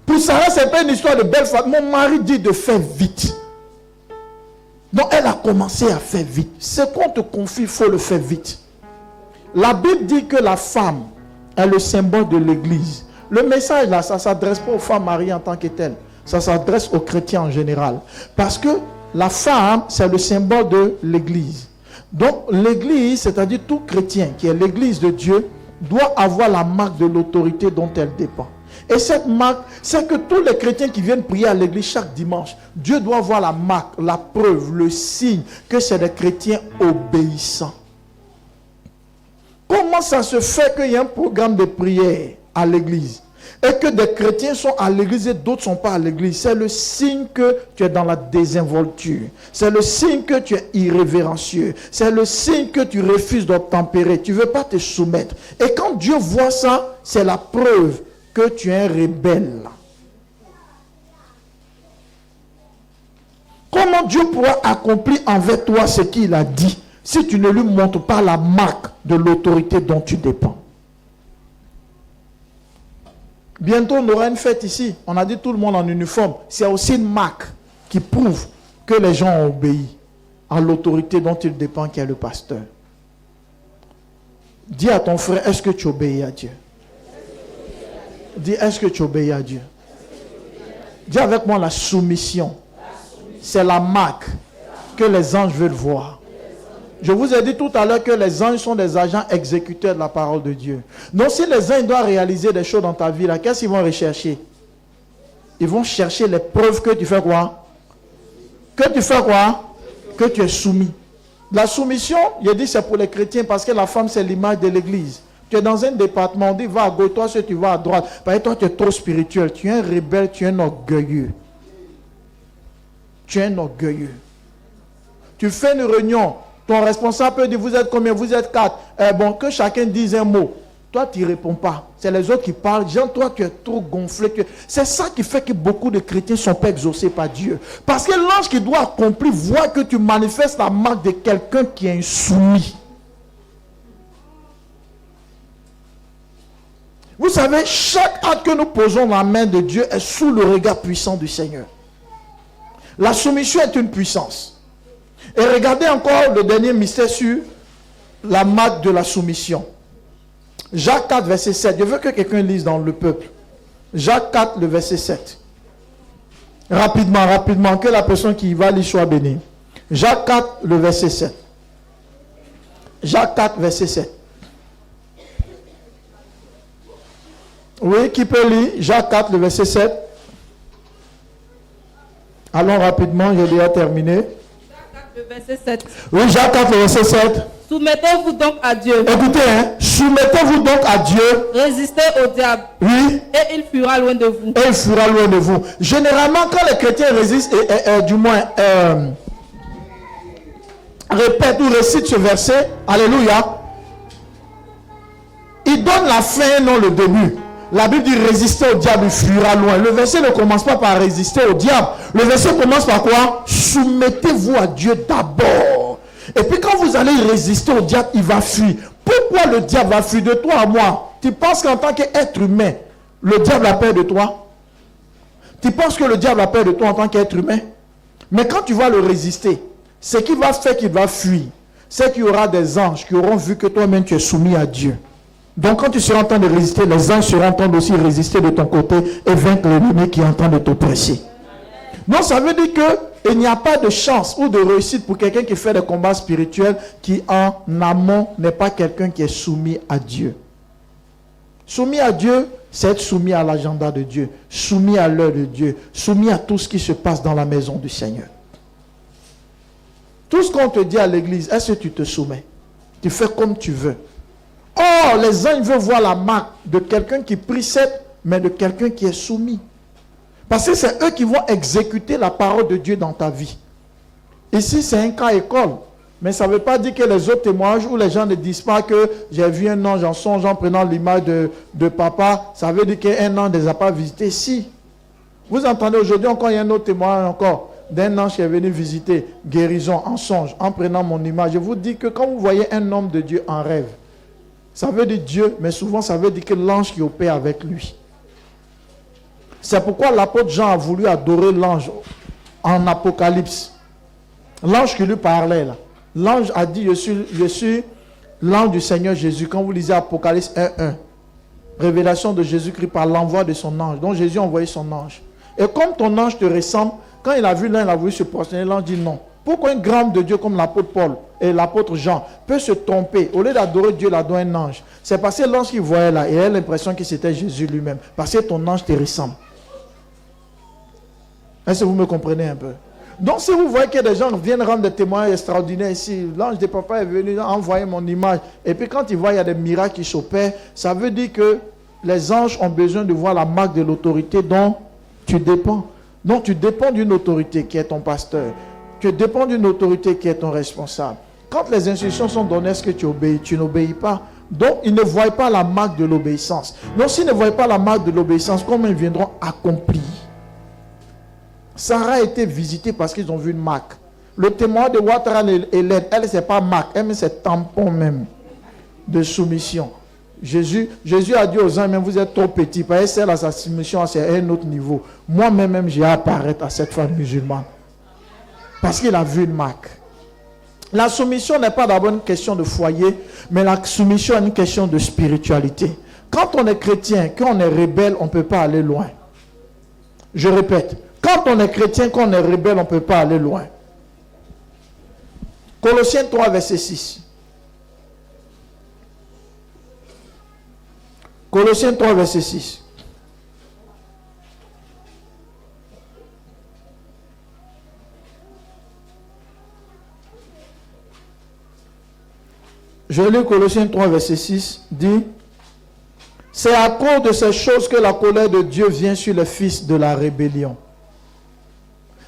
Pour Sarah, ce n'est pas une histoire de belle famille. Mon mari dit de faire vite. Donc elle a commencé à faire vite. Ce qu'on te confie, il faut le faire vite. La Bible dit que la femme est le symbole de l'église. Le message là, ça ne s'adresse pas aux femmes mariées en tant que telles. Ça s'adresse aux chrétiens en général. Parce que la femme, c'est le symbole de l'église. Donc l'église, c'est-à-dire tout chrétien qui est l'église de Dieu, doit avoir la marque de l'autorité dont elle dépend. Et cette marque, c'est que tous les chrétiens qui viennent prier à l'église chaque dimanche, Dieu doit voir la marque, la preuve, le signe que c'est des chrétiens obéissants. Comment ça se fait qu'il y a un programme de prière à l'église et que des chrétiens sont à l'église et d'autres ne sont pas à l'église? C'est le signe que tu es dans la désinvolture. C'est le signe que tu es irrévérencieux. C'est le signe que tu refuses d'obtempérer. Tu ne veux pas te soumettre. Et quand Dieu voit ça, c'est la preuve que tu es un rebelle. Comment Dieu pourra accomplir envers toi ce qu'il a dit si tu ne lui montres pas la marque de l'autorité dont tu dépends? Bientôt, on aura une fête ici. On a dit tout le monde en uniforme. C'est aussi une marque qui prouve que les gens ont obéi à l'autorité dont il dépend, qui est le pasteur. Dis à ton frère, est-ce que tu obéis à Dieu? Dis, est-ce que tu obéis à Dieu? Dis avec moi, la soumission. C'est la marque que les anges veulent voir. Je vous ai dit tout à l'heure que les anges sont des agents exécuteurs de la parole de Dieu. Donc si les anges doivent réaliser des choses dans ta vie, là, qu'est-ce qu'ils vont rechercher? Ils vont chercher les preuves que tu fais quoi? Que tu fais quoi? Que tu es soumis. La soumission, il a dit c'est pour les chrétiens parce que la femme c'est l'image de l'église. Tu es dans un département, on dit va à gauche, toi si tu vas à droite. Parce que toi tu es trop spirituel, tu es un rebelle, tu es un orgueilleux. Tu es un orgueilleux. Tu fais une réunion, ton responsable peut dire vous êtes combien? Vous êtes 4. Bon, que chacun dise un mot. Toi tu ne réponds pas. C'est les autres qui parlent. Jean, toi tu es trop gonflé. C'est ça qui fait que beaucoup de chrétiens ne sont pas exaucés par Dieu. Parce que l'ange qui doit accomplir voit que tu manifestes la marque de quelqu'un qui est insoumis. Vous savez, chaque acte que nous posons dans la main de Dieu est sous le regard puissant du Seigneur. La soumission est une puissance. Et regardez encore le dernier mystère sur la marque de la soumission. Jacques 4, verset 7. Je veux que quelqu'un lise dans le peuple. Jacques 4, le verset 7. Rapidement, que la personne qui va lire soit bénie. Jacques 4, le verset 7. Jacques 4, verset 7. Oui, qui peut lire? Jacques 4, le verset 7. Allons rapidement, j'ai déjà terminé. Jacques 4, le verset 7. Oui, Jacques 4, le verset 7. Soumettez-vous donc à Dieu. Écoutez, soumettez-vous donc à Dieu. Résistez au diable. Oui. Et il fuira loin de vous. Et il fuira loin de vous. Généralement, quand les chrétiens résistent, du moins, répètent ou récitent ce verset, alléluia, ils donnent la fin, non le début. La Bible dit résister au diable, il fuira loin. Le verset ne commence pas par résister au diable. Le verset commence par quoi? Soumettez-vous à Dieu d'abord. Et puis quand vous allez résister au diable, il va fuir. Pourquoi le diable va fuir de toi à moi? Tu penses qu'en tant qu'être humain, le diable a peur de toi? Tu penses que le diable a peur de toi en tant qu'être humain? Mais quand tu vas le résister, ce qui va faire qu'il va fuir, c'est qu'il y aura des anges qui auront vu que toi-même tu es soumis à Dieu. Donc quand tu seras en train de résister, les anges seront en train aussi résister de ton côté et vaincre l'ennemi qui est en train de t'oppresser. Donc ça veut dire qu'il n'y a pas de chance ou de réussite pour quelqu'un qui fait des combats spirituels qui en amont n'est pas quelqu'un qui est soumis à Dieu. Soumis à Dieu, c'est être soumis à l'agenda de Dieu, soumis à l'heure de Dieu, soumis à tout ce qui se passe dans la maison du Seigneur. Tout ce qu'on te dit à l'église, est-ce que tu te soumets? Tu fais comme tu veux. Or, les anges veulent voir la marque de quelqu'un qui prie certes, mais de quelqu'un qui est soumis. Parce que c'est eux qui vont exécuter la parole de Dieu dans ta vie. Ici, c'est un cas école. Mais ça ne veut pas dire que les autres témoignages où les gens ne disent pas que j'ai vu un ange en songe en prenant l'image de papa, ça veut dire qu'un ange ne les a pas visités. Si. Vous entendez aujourd'hui encore, il y a un autre témoignage encore d'un ange qui est venu visiter, guérison, en songe, en prenant mon image. Je vous dis que quand vous voyez un homme de Dieu en rêve, ça veut dire Dieu, mais souvent ça veut dire que l'ange qui opère avec lui. C'est pourquoi l'apôtre Jean a voulu adorer l'ange en Apocalypse. L'ange qui lui parlait là. L'ange a dit, je suis l'ange du Seigneur Jésus. Quand vous lisez Apocalypse 1:1, révélation de Jésus-Christ par l'envoi de son ange. Donc Jésus a envoyé son ange. Et comme ton ange te ressemble, quand il a vu l'un, il a voulu se prosterner, l'ange dit non. Pourquoi un grand de Dieu comme l'apôtre Paul et l'apôtre Jean peut se tromper? Au lieu d'adorer Dieu, il adore un ange. C'est parce que l'ange qu'il voyait là, il a l'impression que c'était Jésus lui-même. Parce que ton ange te ressemble. Est-ce que vous me comprenez un peu? Donc si vous voyez que des gens viennent rendre des témoignages extraordinaires ici, l'ange de papa est venu envoyer mon image, et puis quand il voit il y a des miracles qui s'opèrent, ça veut dire que les anges ont besoin de voir la marque de l'autorité dont tu dépends. Donc tu dépends d'une autorité qui est ton pasteur, tu dépends d'une autorité qui est ton responsable. Quand les instructions sont données, est-ce que tu obéis? Tu n'obéis pas. Donc ils ne voient pas la marque de l'obéissance. Donc s'ils ne voient pas la marque de l'obéissance, comment ils viendront accomplir? Sarah a été visitée parce qu'ils ont vu une marque. Le témoin de Ouattara et Hélène, elle, c'est pas marque, elle, c'est tampon même de soumission. Jésus a dit aux hommes, vous êtes trop petits, parce que celle à sa soumission, c'est un autre niveau. Moi-même, j'ai à apparaître à cette femme musulmane. Parce qu'il a vu une marque. La soumission n'est pas d'abord une question de foyer, mais la soumission est une question de spiritualité. Quand on est chrétien, quand on est rebelle, on ne peut pas aller loin. Je répète. Quand on est chrétien, quand on est rebelle, on ne peut pas aller loin. Colossiens 3, verset 6. Colossiens 3, verset 6. Je lis Colossiens 3, verset 6, dit: c'est à cause de ces choses que la colère de Dieu vient sur les fils de la rébellion.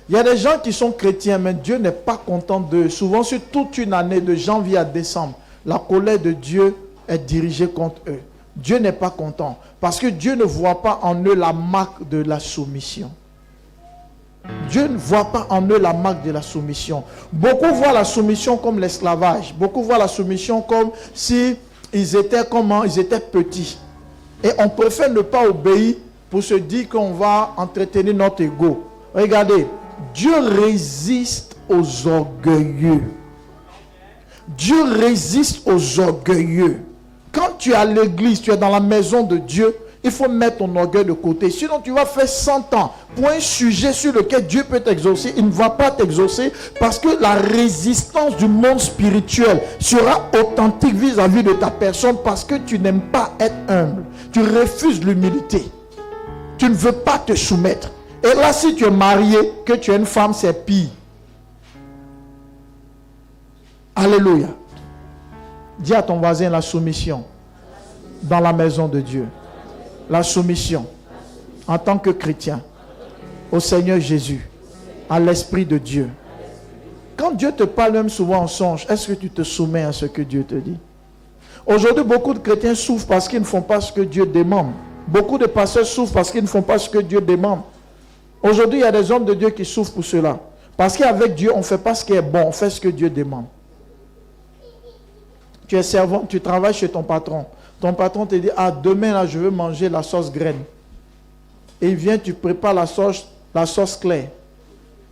Il y a des gens qui sont chrétiens, mais Dieu n'est pas content d'eux. Souvent, sur toute une année, de janvier à décembre, la colère de Dieu est dirigée contre eux. Dieu n'est pas content, parce que Dieu ne voit pas en eux la marque de la soumission. Dieu ne voit pas en eux la marque de la soumission. Beaucoup voient la soumission comme l'esclavage. Beaucoup voient la soumission comme si ils étaient petits. Et on préfère ne pas obéir pour se dire qu'on va entretenir notre ego. Regardez, Dieu résiste aux orgueilleux. Dieu résiste aux orgueilleux. Quand tu es à l'église, tu es dans la maison de Dieu, il faut mettre ton orgueil de côté. Sinon, tu vas faire 100 ans pour un sujet sur lequel Dieu peut t'exaucer. Il ne va pas t'exaucer parce que la résistance du monde spirituel sera authentique vis-à-vis de ta personne parce que tu n'aimes pas être humble. Tu refuses l'humilité. Tu ne veux pas te soumettre. Et là, si tu es marié, que tu es une femme, c'est pire. Alléluia. Dis à ton voisin la soumission dans la maison de Dieu. La soumission en tant que chrétien au Seigneur Jésus, à l'Esprit de Dieu. Quand Dieu te parle même souvent en songe, est-ce que tu te soumets à ce que Dieu te dit? Aujourd'hui, beaucoup de chrétiens souffrent parce qu'ils ne font pas ce que Dieu demande. Beaucoup de pasteurs souffrent parce qu'ils ne font pas ce que Dieu demande. Aujourd'hui, il y a des hommes de Dieu qui souffrent pour cela. Parce qu'avec Dieu, on ne fait pas ce qui est bon, on fait ce que Dieu demande. Tu es servant, tu travailles chez ton patron. Ton patron te dit, ah, demain, là, je veux manger la sauce graine. Et il vient, tu prépares la sauce claire.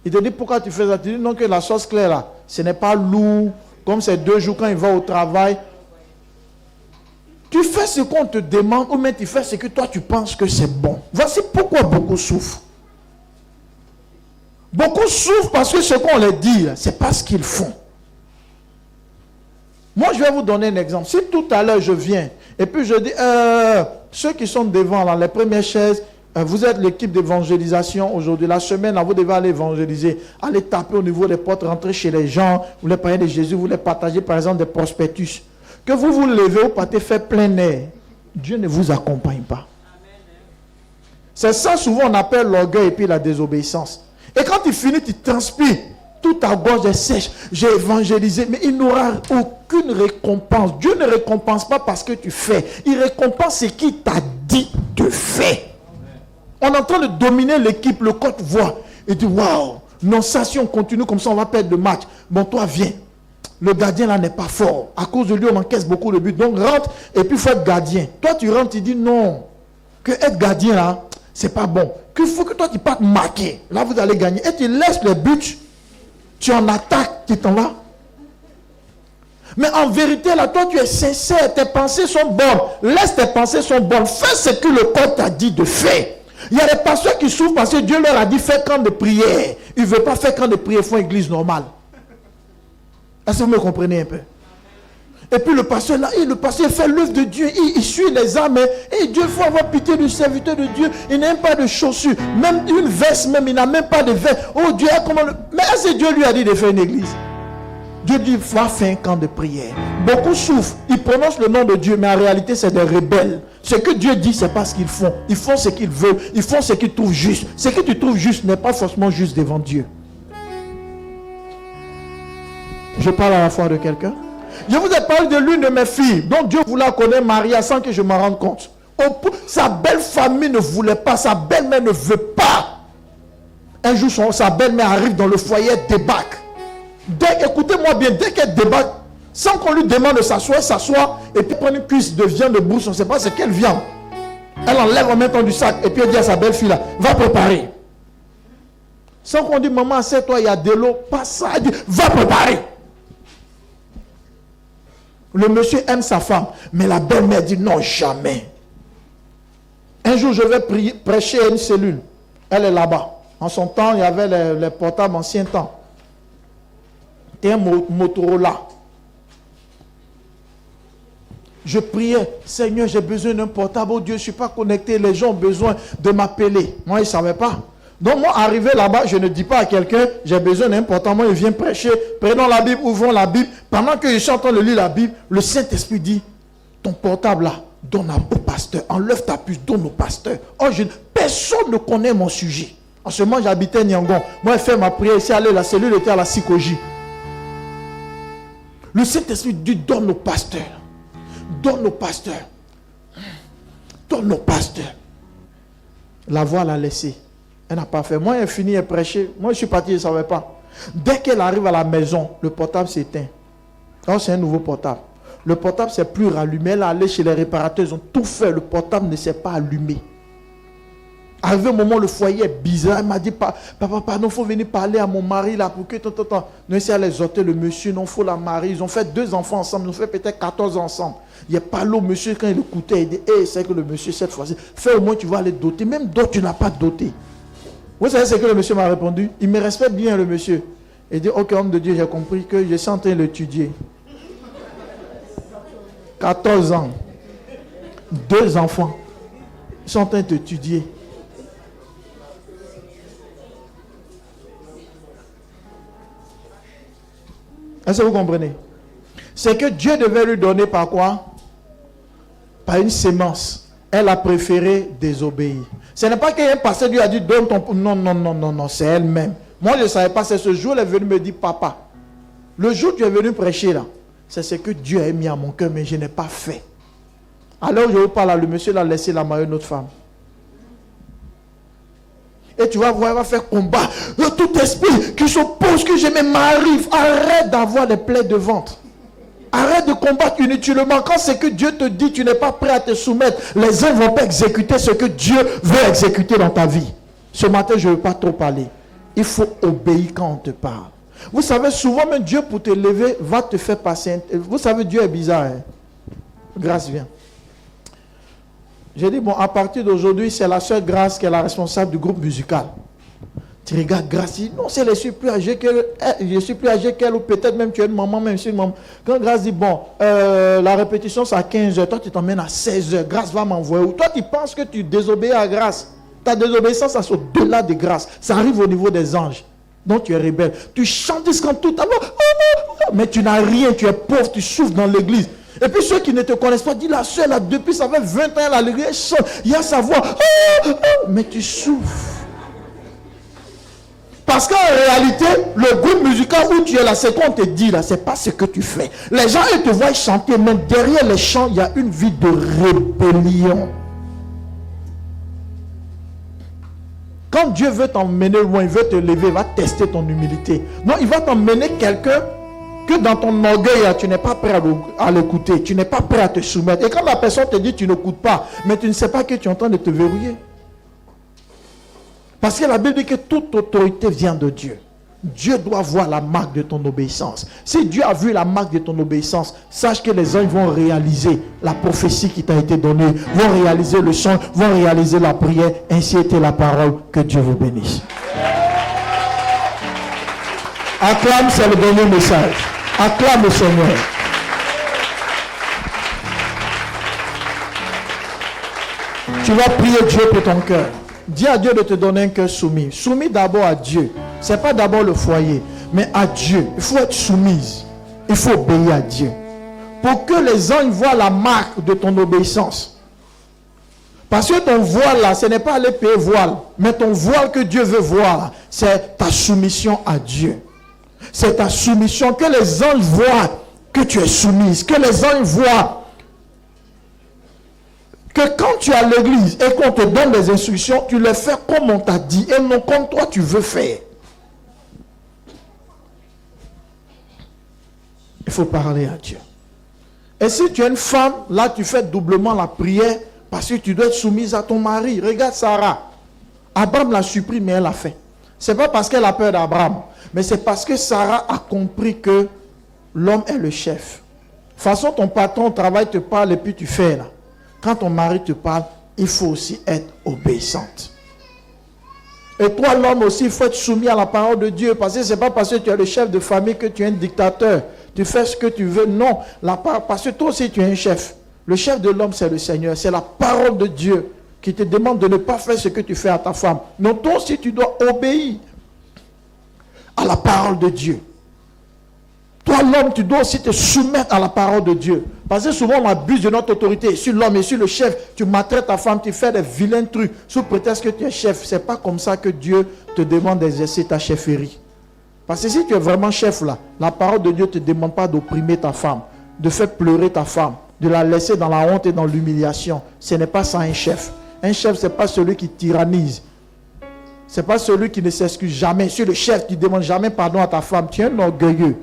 Il te dit, pourquoi tu fais ça? Tu dis, non, que la sauce claire, là, ce n'est pas lourd. Comme c'est 2 jours quand il va au travail. Tu fais ce qu'on te demande ou même tu fais ce que toi tu penses que c'est bon. Voici pourquoi beaucoup souffrent. Beaucoup souffrent parce que ce qu'on leur dit, c'est pas ce qu'ils font. Moi, je vais vous donner un exemple. Si tout à l'heure je viens et puis je dis, ceux qui sont devant, là, les premières chaises, vous êtes l'équipe d'évangélisation aujourd'hui. La semaine, là, vous devez aller évangéliser. Allez taper au niveau des portes, rentrer chez les gens. Vous les parlez de Jésus, vous les partagez par exemple des prospectus. Que vous vous levez, vous partez faire plein air. Dieu ne vous accompagne pas. C'est ça souvent on appelle l'orgueil et puis la désobéissance. Et quand tu finis, tu transpires. Toute ta gorge est sèche. J'ai évangélisé, mais il n'aura aucune récompense. Dieu ne récompense pas parce que tu fais. Il récompense ce qu'il t'a dit de faire. On est en train de dominer l'équipe, le coach voit. Il dit, waouh, non, ça, si on continue comme ça, on va perdre le match. Bon, toi, viens. Le gardien là n'est pas fort. À cause de lui, on encaisse beaucoup de buts. Donc, rentre et puis il faut être gardien. Toi, tu rentres, tu dis non. Que être gardien là, c'est pas bon. Qu'il faut que toi, tu partes marquer. Là, vous allez gagner. Et tu laisses les buts. Tu en attaques, tu t'en vas. Mais en vérité, là, toi, tu es sincère. Tes pensées sont bonnes. Laisse tes pensées sont bonnes. Fais ce que le corps t'a dit de faire. Il y a des pasteurs qui souffrent parce que Dieu leur a dit fais camp de prière. Ils ne veulent pas faire camp de prière, ils font église normale. Est-ce que vous me comprenez un peu? Et puis le pasteur là, le pasteur fait l'œuvre de Dieu, il suit les âmes. Et Dieu, il faut avoir pitié du serviteur de Dieu. Il n'a même pas de chaussures, même une veste, même il n'a même pas de veste. Oh Dieu, comment mais est-ce que Dieu lui a dit de faire une église? Dieu dit, va faire un camp de prière. Beaucoup souffrent, ils prononcent le nom de Dieu, mais en réalité c'est des rebelles. Ce que Dieu dit, c'est pas ce qu'ils font. Ils font ce qu'ils veulent, ils font ce qu'ils trouvent juste. Ce que tu trouves juste n'est pas forcément juste devant Dieu. Je parle à la fois de quelqu'un. Je vous ai parlé de l'une de mes filles, dont Dieu voulait connaître Maria sans que je m'en rende compte. Sa belle famille ne voulait pas, sa belle-mère ne veut pas. Un jour, sa belle-mère arrive dans le foyer, débarque. Écoutez-moi bien, dès qu'elle débarque, sans qu'on lui demande de s'asseoir, elle s'assoit, et puis prend une cuisse de viande de brousse, on ne sait pas c'est quelle viande. Elle enlève en même temps du sac, et puis elle dit à sa belle-fille là, va préparer. Sans qu'on dise, maman, assieds-toi, il y a de l'eau, pas ça, elle dit, va préparer. Le monsieur aime sa femme, mais la belle-mère dit non, jamais. Un jour, je vais prêcher à une cellule. Elle est là-bas. En son temps, il y avait les portables ancien temps. Et un Motorola. Je priais, Seigneur, j'ai besoin d'un portable. Oh Dieu, je ne suis pas connecté. Les gens ont besoin de m'appeler. Moi, ils ne savaient pas. Donc, moi, arrivé là-bas, je ne dis pas à quelqu'un, j'ai besoin d'un portable. Moi, il vient prêcher. Prenons la Bible, ouvrons la Bible. Pendant que je suis en train de lire la Bible, le Saint-Esprit dit, ton portable là, donne au pasteur. Enlève ta puce, donne au pasteur. Oh, personne ne connaît mon sujet. En ce moment, j'habitais à Nyangon. Moi, je fais ma prière ici, la cellule était à la Sikoji. Le Saint-Esprit dit, donne au pasteur. Donne au pasteur. Donne au pasteur. La voix l'a laissé. Elle n'a pas fait. Moi, elle finit, elle prêchait. Moi, je suis parti, je ne savais pas. Dès qu'elle arrive à la maison, le portable s'éteint. Alors, c'est un nouveau portable. Le portable ne s'est plus rallumé. Elle est allée chez les réparateurs. Ils ont tout fait. Le portable ne s'est pas allumé. Arrivé au moment, le foyer est bizarre. Elle m'a dit, papa, pardon, il faut venir parler à mon mari là pour que... Nous, essayons de exhorter le monsieur. Non, il faut la marier. Ils ont fait 2 enfants ensemble. Ils ont fait peut-être 14 ensemble. Il n'y a pas l'eau. Monsieur, quand il écoutait, il dit, c'est que le monsieur, cette fois-ci, fais au moins, tu vas aller doter. Même d'autres, tu n'as pas doté. Vous savez ce que le monsieur m'a répondu? Il me respecte bien, le monsieur. Il dit, ok, homme de Dieu, j'ai compris que je suis en train de l'étudier. 14 ans. 2 enfants. Ils sont en train de t'étudier. Est-ce que vous comprenez? C'est que Dieu devait lui donner par quoi? Par une sémence. Elle a préféré désobéir. Ce n'est pas qu'un pasteur lui a dit donne ton... Non, c'est elle-même. Moi, je ne savais pas, c'est ce jour, elle est venue me dire, papa, le jour où tu es venu prêcher là, c'est ce que Dieu a mis à mon cœur, mais je n'ai pas fait. Alors, je vous parle là, le monsieur l'a laissé la marier une autre femme. Et tu vas voir, elle va faire combat. Tout esprit qui s'oppose, que je me marie, arrête d'avoir des plaies de ventre. Arrête de combattre inutilement. Quand c'est que Dieu te dit, tu n'es pas prêt à te soumettre, les uns ne vont pas exécuter ce que Dieu veut exécuter dans ta vie. Ce matin, je ne veux pas trop parler. Il faut obéir quand on te parle. Vous savez, souvent même Dieu pour te lever va te faire passer. Vous savez, Dieu est bizarre. Hein? Grâce vient. J'ai dit, bon, à partir d'aujourd'hui, c'est la sœur Grâce qui est la responsable du groupe musical. Tu regardes Grâce, tu dis, non, je suis plus âgé qu'elle, ou peut-être même tu es une maman, même si une maman. Quand Grâce dit, bon, la répétition c'est à 15h, toi tu t'emmènes à 16h, Grâce va m'envoyer. Ou toi tu penses que tu désobéis à Grâce. Ta désobéissance, ça c'est au-delà de Grâce. Ça arrive au niveau des anges. Donc tu es rebelle. Tu chantes quand tout à l'heure, mais tu n'as rien, tu es pauvre, tu souffres dans l'église. Et puis ceux qui ne te connaissent pas, disent la soeur là, depuis ça fait 20 ans, à l'église, il y a sa voix, mais tu souffres. Parce qu'en réalité, le groupe musical où tu es là, c'est qu'on te dit là, c'est pas ce que tu fais. Les gens, ils te voient chanter, mais derrière les chants, il y a une vie de rébellion. Quand Dieu veut t'emmener loin, il veut te lever, il va tester ton humilité. Non, il va t'emmener quelqu'un que dans ton orgueil, tu n'es pas prêt à l'écouter, tu n'es pas prêt à te soumettre. Et quand la personne te dit tu n'écoutes pas, mais tu ne sais pas que tu es en train de te verrouiller. Parce que la Bible dit que toute autorité vient de Dieu. Dieu doit voir la marque de ton obéissance. Si Dieu a vu la marque de ton obéissance, sache que les anges vont réaliser la prophétie qui t'a été donnée, vont réaliser le chant, vont réaliser la prière. Ainsi était la parole. Que Dieu vous bénisse. Acclame, c'est le dernier message. Acclame le Seigneur. Tu vas prier Dieu pour ton cœur. Dis à Dieu de te donner un cœur soumis. Soumis d'abord à Dieu. Ce n'est pas d'abord le foyer, mais à Dieu. Il faut être soumise. Il faut obéir à Dieu. Pour que les anges voient la marque de ton obéissance. Parce que ton voile là, ce n'est pas l'épée voile, mais ton voile que Dieu veut voir, c'est ta soumission à Dieu. C'est ta soumission, que les anges voient que tu es soumise, que les anges voient que quand tu es à l'église et qu'on te donne des instructions, tu les fais comme on t'a dit et non comme toi tu veux faire. Il faut parler à Dieu. Et si tu es une femme, là tu fais doublement la prière parce que tu dois être soumise à ton mari. Regarde Sarah. Abraham l'a surpris, mais elle l'a fait. Ce n'est pas parce qu'elle a peur d'Abraham, mais c'est parce que Sarah a compris que l'homme est le chef. De toute façon, ton patron au travail te parle et puis tu fais là. Quand ton mari te parle, il faut aussi être obéissante. Et toi, l'homme aussi, il faut être soumis à la parole de Dieu. Parce que ce n'est pas parce que tu es le chef de famille que tu es un dictateur. Tu fais ce que tu veux. Non, parce que toi aussi, tu es un chef. Le chef de l'homme, c'est le Seigneur. C'est la parole de Dieu qui te demande de ne pas faire ce que tu fais à ta femme. Non, toi aussi, tu dois obéir à la parole de Dieu. Toi, l'homme, tu dois aussi te soumettre à la parole de Dieu. Parce que souvent, on abuse de notre autorité sur l'homme et sur le chef. Tu maltraites ta femme, tu fais des vilains trucs sous prétexte que tu es chef. Ce n'est pas comme ça que Dieu te demande d'exercer ta chefferie. Parce que si tu es vraiment chef là, la parole de Dieu ne te demande pas d'opprimer ta femme, de faire pleurer ta femme, de la laisser dans la honte et dans l'humiliation. Ce n'est pas ça un chef. Un chef, ce n'est pas celui qui tyrannise. Ce n'est pas celui qui ne s'excuse jamais. Si le chef, tu ne demandes jamais pardon à ta femme, tu es un orgueilleux.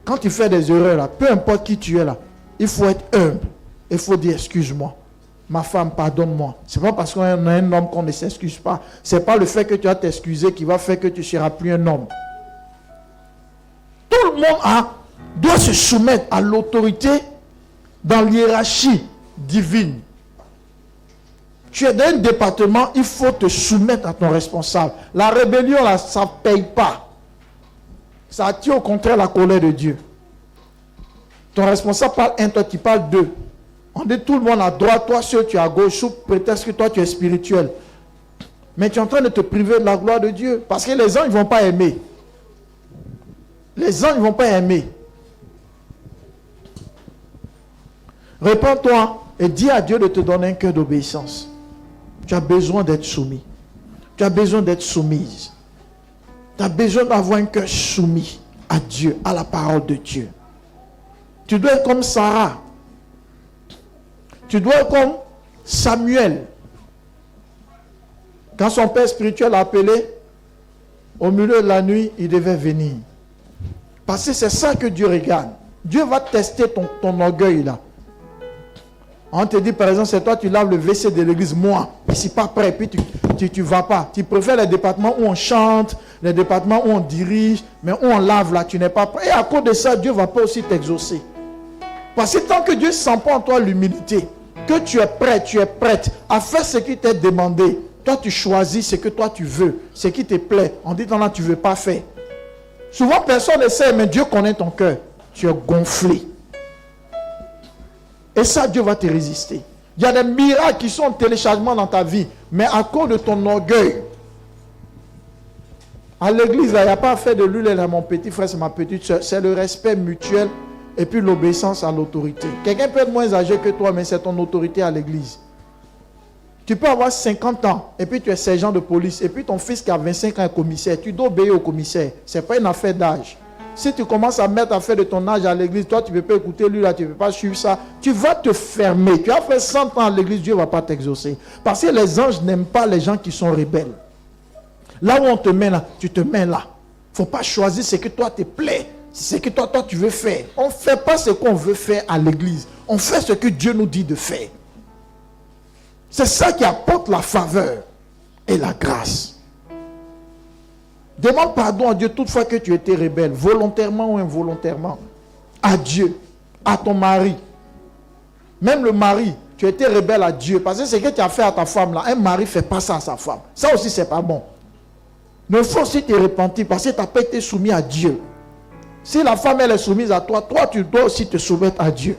Quand tu fais des erreurs là, peu importe qui tu es là, il faut être humble. Il faut dire excuse-moi. Ma femme, pardonne-moi. Ce n'est pas parce qu'on est un homme qu'on ne s'excuse pas. Ce n'est pas le fait que tu vas t'excuser qui va faire que tu ne seras plus un homme. Tout le monde doit se soumettre à l'autorité dans l'hiérarchie divine. Tu es dans un département, il faut te soumettre à ton responsable. La rébellion là, ça ne paye pas. Ça attire au contraire la colère de Dieu. Ton responsable parle un, toi tu parles deux. On dit tout le monde à droite, toi seul tu es à gauche, sous prétexte que toi tu es spirituel. Mais tu es en train de te priver de la gloire de Dieu. Parce que les gens ils ne vont pas aimer. Les gens ils ne vont pas aimer. Répands-toi et dis à Dieu de te donner un cœur d'obéissance. Tu as besoin d'être soumis. Tu as besoin d'être soumise. Tu as besoin d'avoir un cœur soumis à Dieu, à la parole de Dieu. Tu dois être comme Sarah. Tu dois être comme Samuel. Quand son père spirituel l'a appelé, au milieu de la nuit, il devait venir. Parce que c'est ça que Dieu regarde. Dieu va tester ton orgueil là. On te dit par exemple, c'est toi tu laves le WC de l'église, moi, je ne suis pas prêt, puis tu ne vas pas. Tu préfères les départements où on chante, les départements où on dirige, mais où on lave là, tu n'es pas prêt. Et à cause de ça, Dieu ne va pas aussi t'exaucer. Parce que tant que Dieu ne sent pas en toi l'humilité, que tu es prêt, tu es prête à faire ce qui t'est demandé. Toi, tu choisis ce que toi tu veux, ce qui te plaît. On dit, non, tu ne veux pas faire. Souvent, personne ne sait, mais Dieu connaît ton cœur. Tu es gonflé. Et ça, Dieu va te résister. Il y a des miracles qui sont en téléchargement dans ta vie, mais à cause de ton orgueil. À l'église, il n'y a pas à faire de l'huile, elle est mon petit frère, c'est ma petite soeur. C'est le respect mutuel et puis l'obéissance à l'autorité. Quelqu'un peut être moins âgé que toi, mais c'est ton autorité à l'église. Tu peux avoir 50 ans, et puis tu es sergent de police, et puis ton fils qui a 25 ans est commissaire. Tu dois obéir au commissaire. Ce n'est pas une affaire d'âge. Si tu commences à mettre affaire de ton âge à l'église, toi tu ne peux pas écouter lui là, tu ne peux pas suivre ça. Tu vas te fermer. Tu as fait 100 ans à l'église, Dieu ne va pas t'exaucer. Parce que les anges n'aiment pas les gens qui sont rebelles. Là où on te met là, tu te mets là. Il ne faut pas choisir ce que toi te plaît. C'est ce que toi tu veux faire. On ne fait pas ce qu'on veut faire à l'église. On fait ce que Dieu nous dit de faire. C'est ça qui apporte la faveur et la grâce. Demande pardon à Dieu toutefois que tu étais rebelle, volontairement ou involontairement. À Dieu, à ton mari. Même le mari, tu étais rebelle à Dieu. Parce que ce que tu as fait à ta femme là, un mari ne fait pas ça à sa femme. Ça aussi, c'est pas bon. Mais il faut aussi te repentir parce que tu n'as pas été soumis à Dieu. Si la femme elle est soumise à toi, toi tu dois aussi te soumettre à Dieu.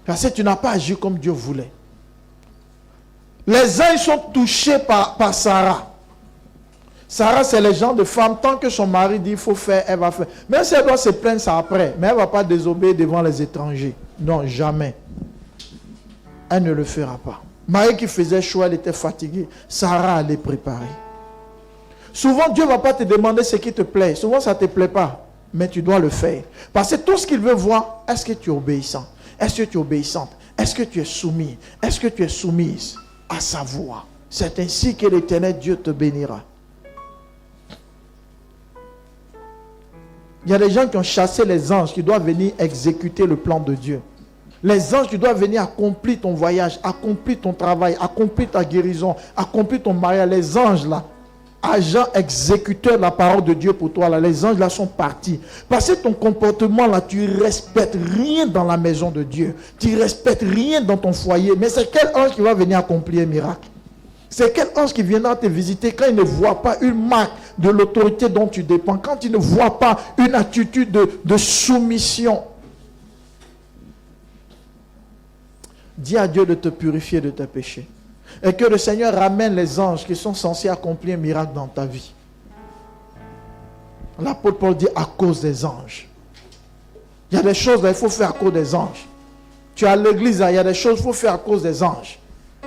Parce que tu n'as pas agi comme Dieu voulait. Les uns ils sont touchés par Sarah. Sarah, c'est le genre de femme, tant que son mari dit il faut faire, elle va faire. Même si elle doit se plaindre ça après, mais elle ne va pas désobéir devant les étrangers. Non, jamais. Elle ne le fera pas. Marie qui faisait choix, elle était fatiguée. Sarah allait préparer. Souvent, Dieu ne va pas te demander ce qui te plaît. Souvent, ça ne te plaît pas. Mais tu dois le faire. Parce que tout ce qu'il veut voir, est-ce que tu es obéissant? Est-ce que tu es obéissante? Est-ce que tu es soumis? Est-ce que tu es soumise à sa voix? C'est ainsi que l'Éternel Dieu te bénira. Il y a des gens qui ont chassé les anges qui doivent venir exécuter le plan de Dieu. Les anges qui doivent venir accomplir ton voyage, accomplir ton travail, accomplir ta guérison, accomplir ton mariage. Les anges là, agents exécuteurs de la parole de Dieu pour toi là, les anges là sont partis. Parce que ton comportement là, tu ne respectes rien dans la maison de Dieu. Tu ne respectes rien dans ton foyer. Mais c'est quel ange qui va venir accomplir un miracle? C'est quel ange qui viendra te visiter quand il ne voit pas une marque de l'autorité dont tu dépends, quand il ne voit pas une attitude de soumission. Dis à Dieu de te purifier de tes péchés. Et que le Seigneur ramène les anges qui sont censés accomplir un miracle dans ta vie. L'apôtre Paul dit à cause des anges. Il y a des choses là, il faut faire à cause des anges. Tu es à l'église là, il y a des choses qu'il faut faire à cause des anges.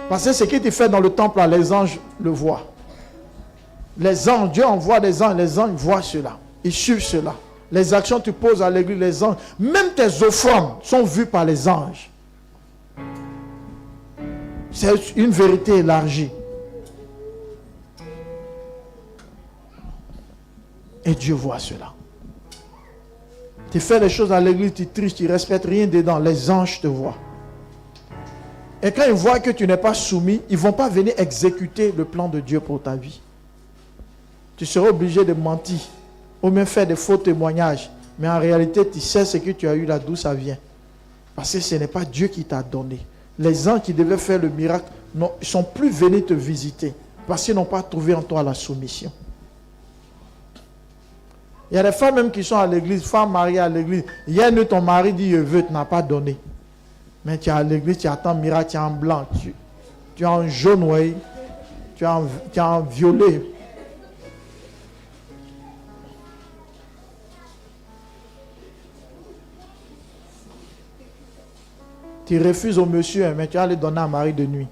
Parce que ce qui tu fais dans le temple là, les anges le voient. Les anges, Dieu envoie des anges, les anges voient cela. Ils suivent cela. Les actions que tu poses à l'église, les anges, même tes offrandes sont vues par les anges. C'est une vérité élargie. Et Dieu voit cela. Tu fais les choses à l'église, tu triches, tu ne respectes rien dedans. Les anges te voient. Et quand ils voient que tu n'es pas soumis, ils ne vont pas venir exécuter le plan de Dieu pour ta vie. Tu seras obligé de mentir ou même faire des faux témoignages. Mais en réalité, tu sais ce que tu as eu là, d'où ça vient. Parce que ce n'est pas Dieu qui t'a donné. Les anges qui devaient faire le miracle ne sont plus venus te visiter parce qu'ils n'ont pas trouvé en toi la soumission. Il y a des femmes même qui sont à l'église, femmes mariées à l'église. Hier, ton mari dit je veux, tu n'as pas donné. Mais tu es à l'église, tu attends miracle, tu es en blanc, tu es en jaune, oui, tu es en violet. Tu refuses au monsieur, mais tu vas le donner à Marie de nuit.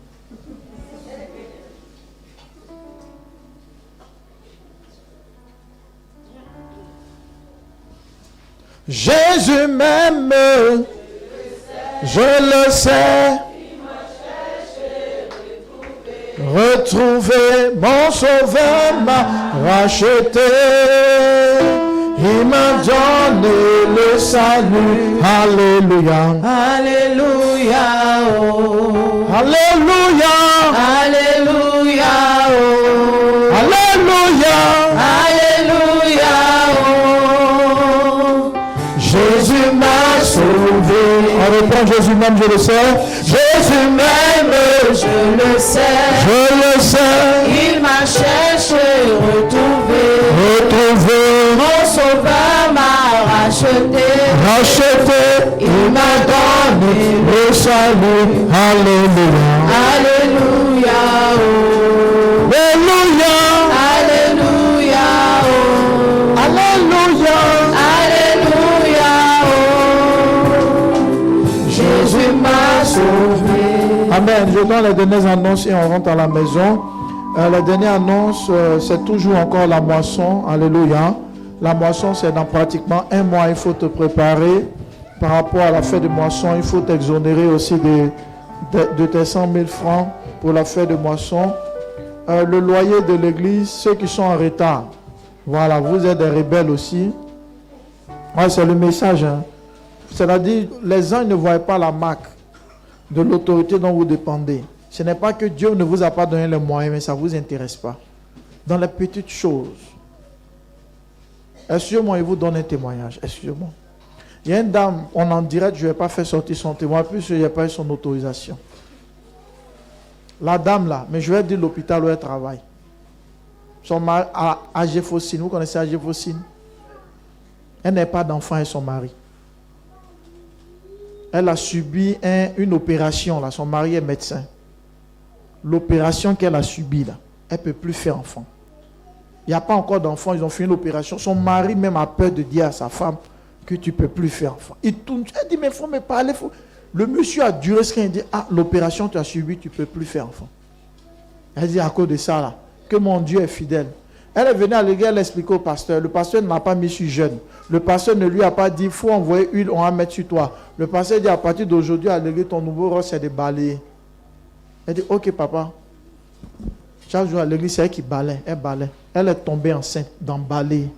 Jésus m'aime, je le sais. Retrouver mon sauveur m'a racheté. Il m'a donné le salut. Alléluia. Alléluia. Oh. Alléluia. Alléluia. Oh. Alléluia. Alléluia. Oh. Jésus m'a Jésus m'aime, je le sais. Jésus m'aime, je le sais. Je le sais. Il m'a cherché, retrouvé. Mon sauveur m'a racheté. Il m'a donné le salut. Alléluia. Alléluia. Oh. Alléluia. Alléluia. Oh. Alléluia. Alléluia. Oh. Jésus m'a sauvé. Amen. Je donne les dernières annonces et on rentre à la maison. La dernière annonce, c'est toujours encore la moisson. Alléluia. La moisson, c'est dans pratiquement un mois. Il faut te préparer par rapport à la fête de moisson. Il faut t'exonérer aussi de tes 100 000 francs pour la fête de moisson. Le loyer de l'église, ceux qui sont en retard. Voilà, vous êtes des rebelles aussi. Ouais, c'est le message. Hein. C'est-à-dire, les uns ne voient pas la marque de l'autorité dont vous dépendez. Ce n'est pas que Dieu ne vous a pas donné les moyens, mais ça ne vous intéresse pas. Dans les petites choses. Excusez-moi, il vous donne un témoignage. Excusez-moi. Il y a une dame, on en direct, je ne vais pas faire sortir son témoignage, puisque je n'ai pas eu son autorisation. La dame là, mais je vais dire l'hôpital où elle travaille. Son mari, à Agéphocine, vous connaissez Agéphocine? Elle n'a pas d'enfant et son mari. Elle a subi une opération là, son mari est médecin. L'opération qu'elle a subie là, elle ne peut plus faire enfant. Il n'y a pas encore d'enfant, ils ont fait une opération. Son mari même a peur de dire à sa femme que tu ne peux plus faire enfant. Il tourne, elle dit mais il faut me parler. Le monsieur a duré ce qu'il dit, l'opération tu as subi, tu ne peux plus faire enfant. Elle dit à cause de ça là, que mon Dieu est fidèle. Elle est venue à l'église, elle expliquait au pasteur. Le pasteur ne l'a pas mis sur jeûne. Le pasteur ne lui a pas dit, il faut envoyer huile, on va mettre sur toi. Le pasteur dit, à partir d'aujourd'hui, à l'église, ton nouveau rôle, c'est de balayer. Elle dit, ok papa. Chaque jour à l'église, c'est elle qui balaye. Elle balaye. Elle est tombée enceinte dans balayer.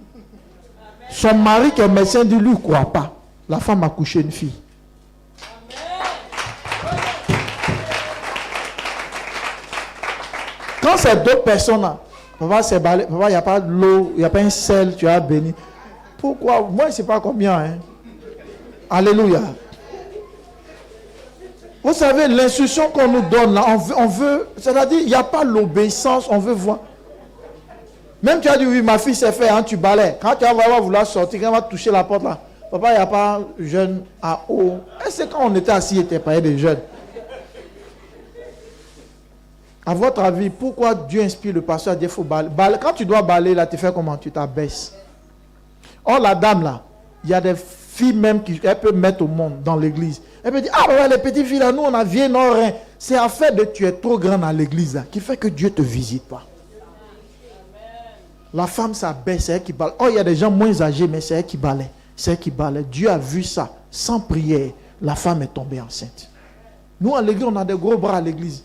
Son mari qui est médecin dit, lui, ne croit pas. La femme a couché une fille. Quand c'est d'autres personnes là, papa, c'est balai, papa, il n'y a pas de l'eau, il n'y a pas un sel, tu as béni. Pourquoi? Moi, je ne sais pas combien. Hein. Alléluia. Vous savez, l'instruction qu'on nous donne là, on veut, c'est-à-dire, il n'y a pas l'obéissance, on veut voir. Même tu as dit, oui, ma fille s'est fait, hein, tu balayes. Quand tu vas vouloir sortir, quand elle va toucher la porte là, papa, il n'y a pas jeune à eau. Et c'est quand on était assis, il était pas des jeunes. À votre avis, pourquoi Dieu inspire le pasteur à dire qu'il faut balayer? Quand tu dois balayer, là, tu fais comment? Tu t'abaisses. Or, la dame, là, il y a des filles même qu'elle peut mettre au monde dans l'église. Elle peut dire, ouais, les petites filles, là, nous, on a vieilli, non, rien. C'est à fait de tu es trop grand dans l'église, là, qui fait que Dieu ne te visite pas. La femme s'abaisse, c'est elle qui balaye. Oh, il y a des gens moins âgés, mais c'est elle qui balaye. C'est elle qui balaye. Dieu a vu ça. Sans prière, la femme est tombée enceinte. Nous, à l'église, on a des gros bras à l'église.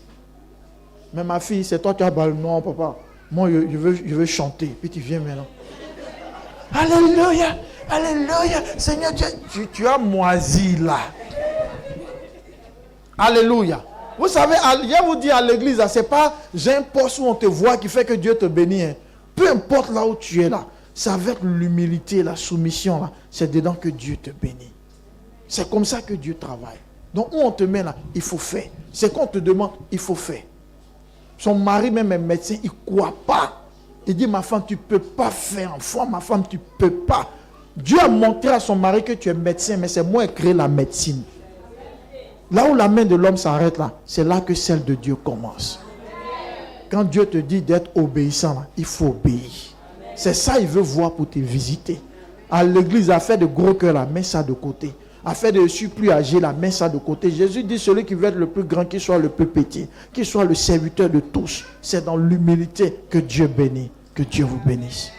Mais ma fille, c'est toi qui as balayé. Non, papa. Moi, je veux chanter. Puis tu viens maintenant. Alléluia. Alléluia. Seigneur, tu as moisi là. Alléluia. Vous savez, je vous dis à l'église, c'est pas j'ai un poste où on te voit qui fait que Dieu te bénit. Hein. Peu importe là où tu es là. C'est avec l'humilité, la soumission là. C'est dedans que Dieu te bénit. C'est comme ça que Dieu travaille. Donc où on te met là, il faut faire. C'est qu'on te demande, il faut faire. Son mari même est médecin, il ne croit pas. Il dit, ma femme, tu ne peux pas faire enfant, ma femme, tu ne peux pas. Dieu a montré à son mari que tu es médecin, mais c'est moi qui ai créé la médecine. Là où la main de l'homme s'arrête là, c'est là que celle de Dieu commence. Quand Dieu te dit d'être obéissant, là, il faut obéir. C'est ça qu'il veut voir pour te visiter. À l'église, à faire de gros cœurs, là, mets ça de côté. À faire de surplus âgé, la mets ça de côté. Jésus dit, celui qui veut être le plus grand, qu'il soit le plus petit, qu'il soit le serviteur de tous. C'est dans l'humilité que Dieu bénit, que Dieu vous bénisse.